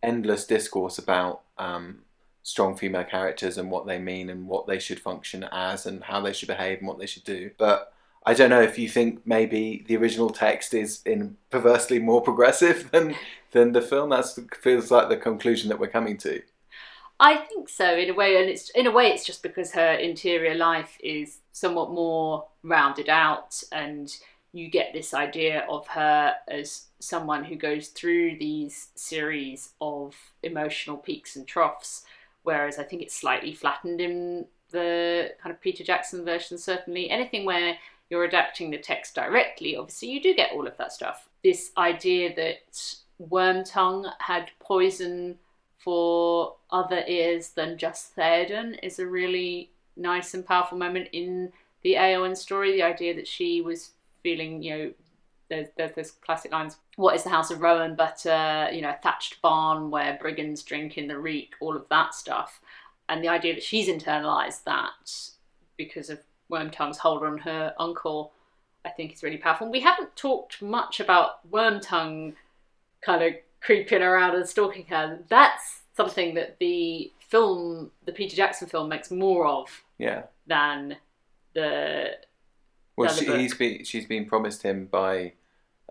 B: endless discourse about strong female characters and what they mean and what they should function as and how they should behave and what they should do. But I don't know if you think maybe the original text is perversely more progressive than the film. That feels like the conclusion that we're coming to.
A: I think so, in a way, and it's just because her interior life is somewhat more rounded out, and you get this idea of her as someone who goes through these series of emotional peaks and troughs, whereas I think it's slightly flattened in the kind of Peter Jackson version, certainly. Anything where you're adapting the text directly, obviously you do get all of that stuff. This idea that Wormtongue had poison for other ears than just Theoden is a really nice and powerful moment in the Eowyn story. The idea that she was feeling, there's those classic lines, what is the House of Rohan but a thatched barn where brigands drink in the reek, all of that stuff. And the idea that she's internalised that because of Wormtongue's hold on her uncle, I think is really powerful. And we haven't talked much about Wormtongue kind of creeping around and stalking her. That's something that the Peter Jackson film makes more of than the
B: she's been promised him by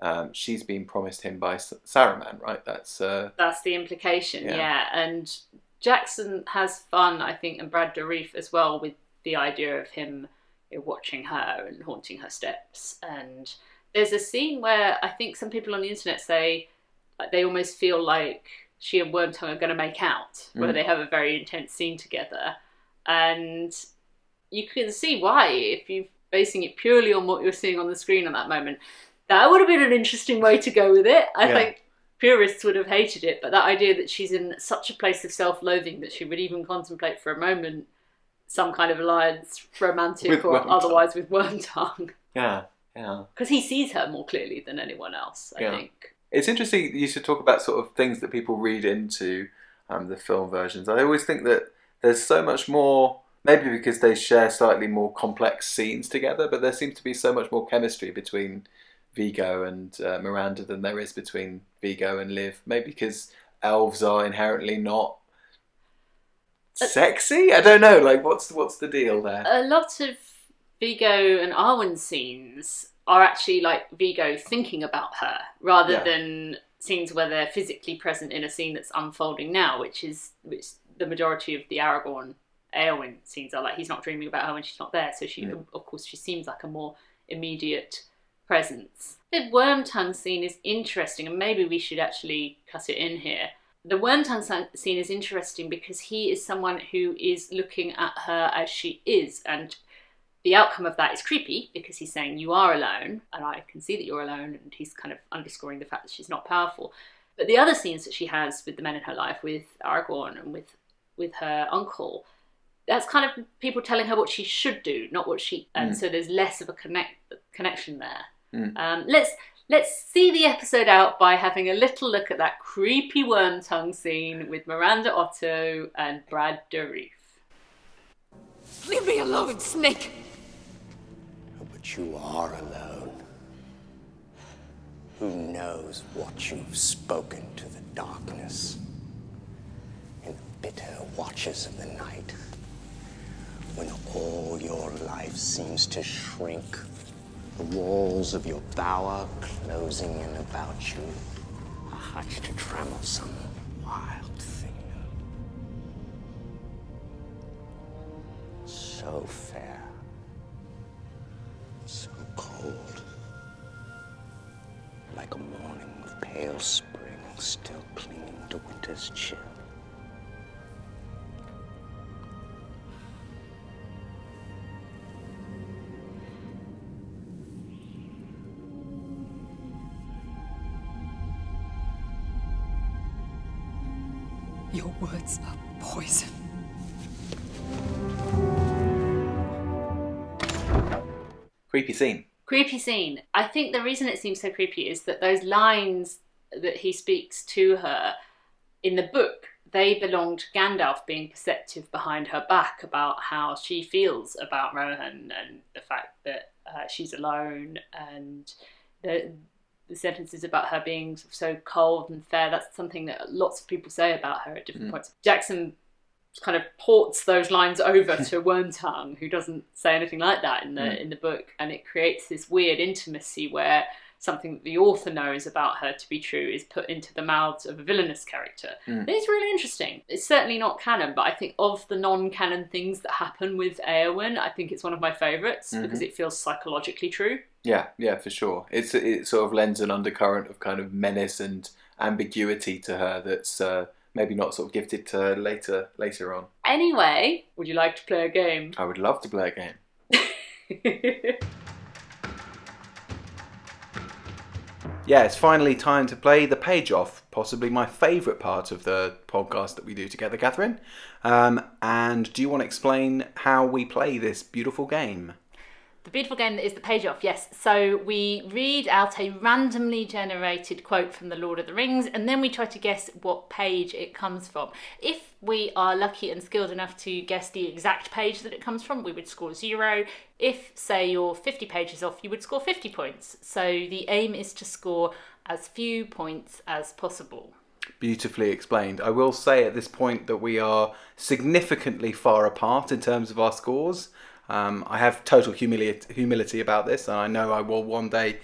B: Saruman, right? That's
A: the implication, yeah. And Jackson has fun, I think, and Brad Dourif as well, with the idea of him watching her and haunting her steps. And there's a scene where I think some people on the internet say they almost feel like she and Wormtongue are going to make out, whether they have a very intense scene together. And you can see why, if you're basing it purely on what you're seeing on the screen at that moment. That would have been an interesting way to go with it. I think purists would have hated it, but that idea that she's in such a place of self-loathing that she would even contemplate for a moment some kind of alliance, romantic
B: with
A: or
B: Wormtongue.
A: Otherwise, with Wormtongue.
B: Yeah.
A: Because he sees her more clearly than anyone else, I think.
B: It's interesting you should talk about sort of things that people read into the film versions. I always think that there's so much more, maybe because they share slightly more complex scenes together, but there seems to be so much more chemistry between Viggo and Miranda than there is between Viggo and Liv. Maybe because elves are inherently not sexy? I don't know, what's the deal there?
A: A lot of Viggo and Arwen's scenes are actually Viggo thinking about her, rather than scenes where they're physically present in a scene that's unfolding now, which the majority of the Aragorn Eowyn scenes are he's not dreaming about her when she's not there, so she of course she seems like a more immediate presence. The Wormtongue scene is interesting, and maybe we should actually cut it in here. The Wormtongue scene is interesting because he is someone who is looking at her as she is, and the outcome of that is creepy because he's saying you are alone, and I can see that you're alone, and he's kind of underscoring the fact that she's not powerful. But the other scenes that she has with the men in her life, with Aragorn and with her uncle, that's kind of people telling her what she should do, not what she... And so there's less of a connection there. Let's see the episode out by having a little look at that creepy Wormtongue scene with Miranda Otto and Brad Dourif.
F: Leave me alone, Snake!
O: But you are alone. Who knows what you've spoken to the darkness in the bitter watches of the night, when all your life seems to shrink, the walls of your bower closing in about you, a hutch to trammel some wild thing. So fair, so cold, like a morning of pale spring still clinging to winter's chill.
F: Your words are poison.
B: Creepy scene.
A: Creepy scene. I think the reason it seems so creepy is that those lines that he speaks to her in the book, they belong to Gandalf being perceptive behind her back about how she feels about Rohan and the fact that she's alone, and the sentences about her being so cold and fair. That's something that lots of people say about her at different points. Jackson kind of ports those lines over to Wormtongue, who doesn't say anything like that in the book, and it creates this weird intimacy where something that the author knows about her to be true is put into the mouths of a villainous character. It's really interesting. It's certainly not canon, but I think of the non-canon things that happen with Eowyn, I think it's one of my favourites because it feels psychologically true.
B: Yeah, for sure. It sort of lends an undercurrent of kind of menace and ambiguity to her that's maybe not sort of gifted to her later on.
A: Anyway, would you like to play a game?
B: I would love to play a game. Yeah, it's finally time to play the page off, possibly my favourite part of the podcast that we do together, Catherine. And do you want to explain how we play this beautiful game?
A: The beautiful game is the page off, yes. So we read out a randomly generated quote from The Lord of the Rings, and then we try to guess what page it comes from. If we are lucky and skilled enough to guess the exact page that it comes from, we would score 0. If, say, you're 50 pages off, you would score 50 points. So the aim is to score as few points as possible.
B: Beautifully explained. I will say at this point that we are significantly far apart in terms of our scores. I have total humility about this, and I know I will one day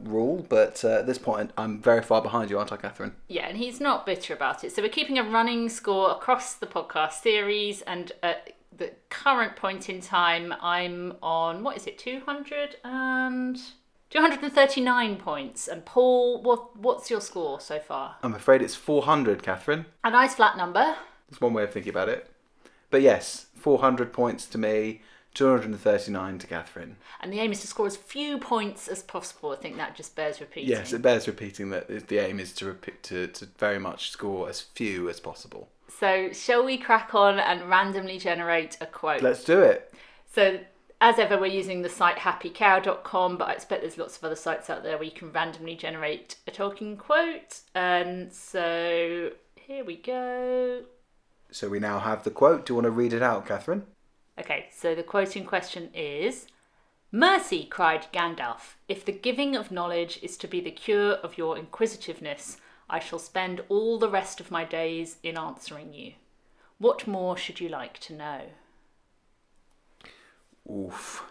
B: rule, but at this point I'm very far behind you, aren't I, Catherine?
A: Yeah, and he's not bitter about it. So we're keeping a running score across the podcast series, and at the current point in time I'm on, 239 points. And Paul, what's your score so far?
B: I'm afraid it's 400, Catherine.
A: A nice flat number.
B: That's one way of thinking about it. But yes, 400 points to me, 239 to Catherine.
A: And the aim is to score as few points as possible. I think that just bears repeating.
B: Yes, it bears repeating that the aim is to very much score as few as possible.
A: So shall we crack on and randomly generate a quote?
B: Let's do it.
A: So as ever, we're using the site happycow.com, but I expect there's lots of other sites out there where you can randomly generate a Tolkien quote. And so here we go.
B: So we now have the quote. Do you want to read it out, Catherine?
A: Okay, so the quote in question is, "Mercy," cried Gandalf, "if the giving of knowledge is to be the cure of your inquisitiveness, I shall spend all the rest of my days in answering you. What more should you like to know?"
B: Oof.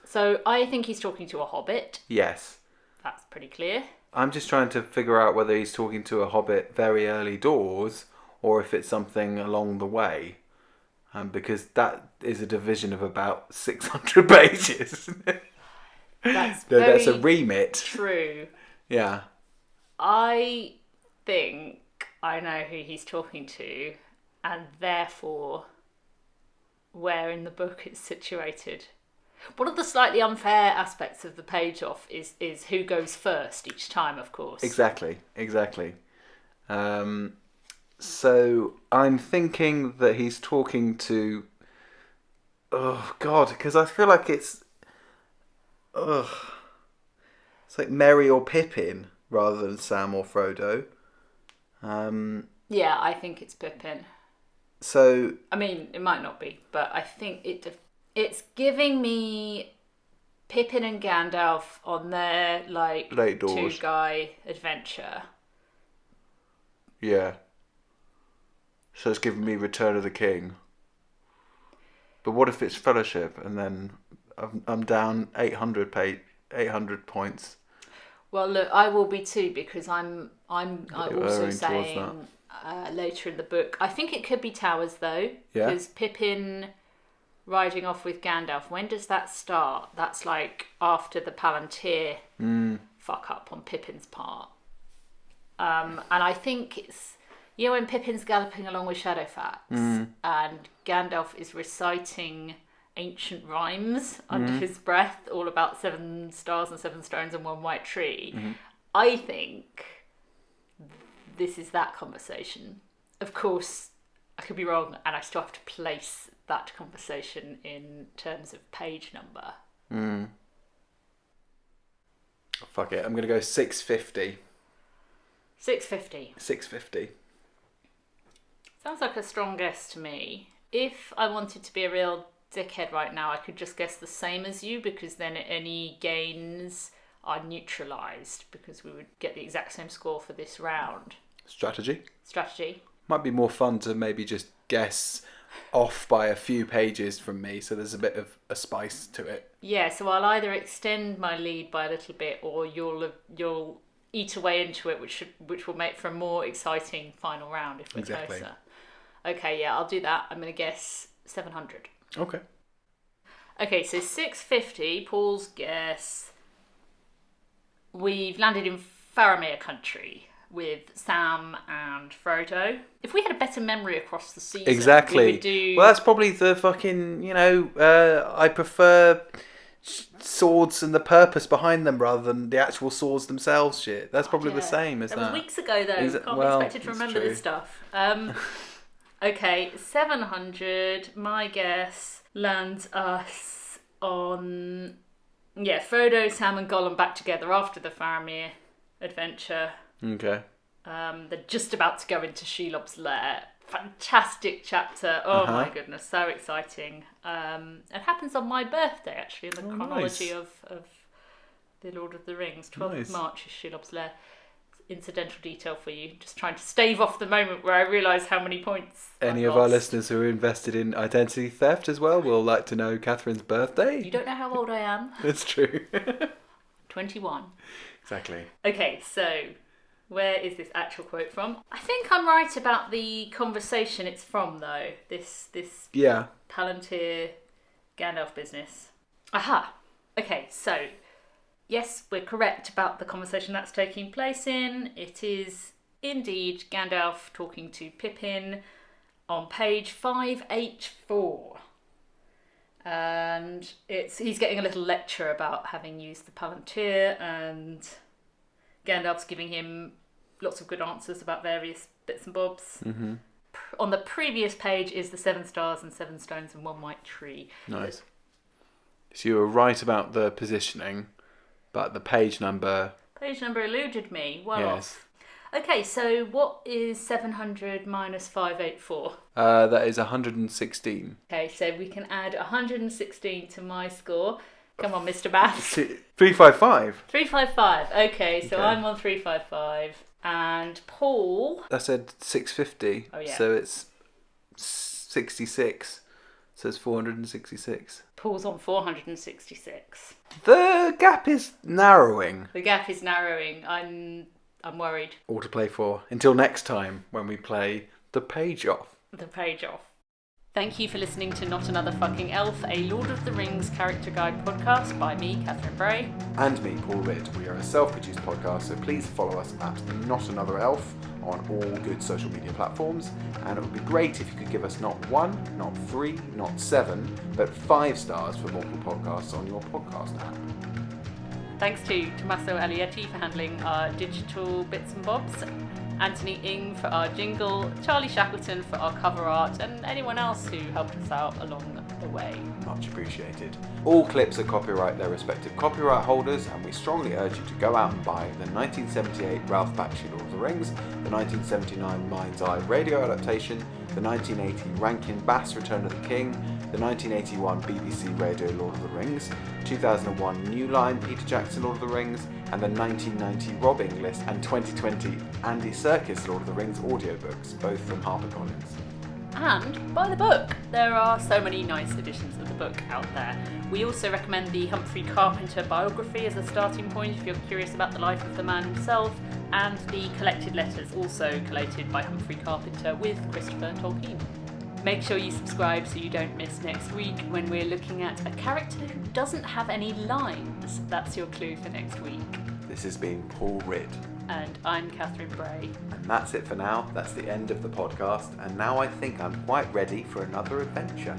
A: So I think he's talking to a hobbit.
B: Yes.
A: That's pretty clear.
B: I'm just trying to figure out whether he's talking to a hobbit very early doors or if it's something along the way. Because that is a division of about 600 pages. That's a remit.
A: True.
B: Yeah.
A: I think I know who he's talking to, and therefore where in the book it's situated. One of the slightly unfair aspects of the page off is who goes first each time, of course.
B: Exactly. So I'm thinking that he's talking to... Oh, God, because I feel like it's... It's like Merry or Pippin rather than Sam or Frodo.
A: Yeah, I think it's Pippin.
B: So...
A: I mean, it might not be, but I think it's giving me Pippin and Gandalf on their, like, two-guy adventure.
B: Yeah. So it's giving me Return of the King. But what if it's Fellowship and then I'm down 800 points?
A: Well, look, I will be too, because I'm also saying later in the book. I think it could be Towers though, because Pippin riding off with Gandalf. When does that start? That's like after the Palantir fuck up on Pippin's part. And I think it's when Pippin's galloping along with Shadowfax and Gandalf is reciting ancient rhymes under his breath, all about 7 stars and 7 stones and 1 white tree. I think this is that conversation. Of course, I could be wrong, and I still have to place that conversation in terms of page number.
B: Fuck it, I'm going to go 650.
A: 650.
B: 650.
A: Sounds like a strong guess to me. If I wanted to be a real dickhead right now, I could just guess the same as you, because then any gains are neutralised, because we would get the exact same score for this round.
B: Strategy. Might be more fun to maybe just guess off by a few pages from me, so there's a bit of a spice to it.
A: Yeah, so I'll either extend my lead by a little bit, or you'll eat away into it, which will make for a more exciting final round if we're closer. Okay, yeah, I'll do that. I'm going to guess 700. Okay, so 650, Paul's guess. We've landed in Faramir country with Sam and Frodo. If we had a better memory across the season, we would do...
B: Well, that's probably the fucking, I prefer swords and the purpose behind them rather than the actual swords themselves shit. That's probably the same, isn't it?
A: That was weeks ago, though. Can't be expected to remember this stuff. Okay, 700, my guess, lands us on... Yeah, Frodo, Sam and Gollum back together after the Faramir adventure.
B: Okay.
A: They're just about to go into Shelob's lair. Fantastic chapter. Oh my goodness, so exciting. It happens on my birthday, actually, in the chronology of The Lord of the Rings. 12th of March is Shelob's lair. Incidental detail for you. Just trying to stave off the moment where I realise how many points
B: Any of our listeners who are invested in identity theft as well will like to know Catherine's birthday.
A: You don't know how old I am.
B: That's true.
A: 21.
B: Exactly.
A: Okay, so where is this actual quote from? I think I'm right about the conversation it's from, though. This Palantir Gandalf business. Aha. Okay, so yes, we're correct about the conversation that's taking place in. It is indeed Gandalf talking to Pippin on page 584. And he's getting a little lecture about having used the Palantir, and Gandalf's giving him lots of good answers about various bits and bobs. On the previous page is the 7 stars and 7 stones and 1 white tree.
B: Nice. So you were right about the positioning, but the page number...
A: Page number eluded me. Well
B: off.
A: Okay, so what is 700 minus 584?
B: That is 116.
A: Okay, so we can add 116 to my score. Come on, Mr. Bass.
B: 355.
A: 355. Okay, so I'm on 355. And Paul...
B: I said 650.
A: Oh, yeah.
B: So it's 66. So it's 466.
A: Paul's on 466.
B: The gap is narrowing.
A: The gap is narrowing. I'm worried.
B: All to play for. Until next time when we play The Page Off.
A: The Page Off. Thank you for listening to Not Another Fucking Elf, a Lord of the Rings character guide podcast by me, Catherine Bray.
B: And me, Paul Ridd. We are a self-produced podcast, so please follow us at Not Another Elf on all good social media platforms. And it would be great if you could give us not 1, not 3, not 7, but 5 stars for Mortal Podcasts on your podcast app.
A: Thanks to Tommaso Alietti for handling our digital bits and bobs, Anthony Ing for our jingle, Charlie Shackleton for our cover art, and anyone else who helped us out along the way.
B: Much appreciated. All clips are copyright their respective copyright holders, and we strongly urge you to go out and buy the 1978 Ralph Bakshi Lord of the Rings, the 1979 Mind's Eye radio adaptation, the 1980 Rankin Bass Return of the King, the 1981 BBC Radio Lord of the Rings, 2001 New Line Peter Jackson Lord of the Rings, and the 1990 Rob Inglis and 2020 Andy Serkis Lord of the Rings audiobooks, both from HarperCollins.
A: And buy the book. There are so many nice editions of the book out there. We also recommend the Humphrey Carpenter biography as a starting point if you're curious about the life of the man himself, and the collected letters, also collated by Humphrey Carpenter with Christopher Tolkien. Make sure you subscribe so you don't miss next week when we're looking at a character who doesn't have any lines. That's your clue for next week.
B: This has been Paul Ridd.
A: And I'm Catherine Bray.
B: And that's it for now. That's the end of the podcast. And now I think I'm quite ready for another adventure.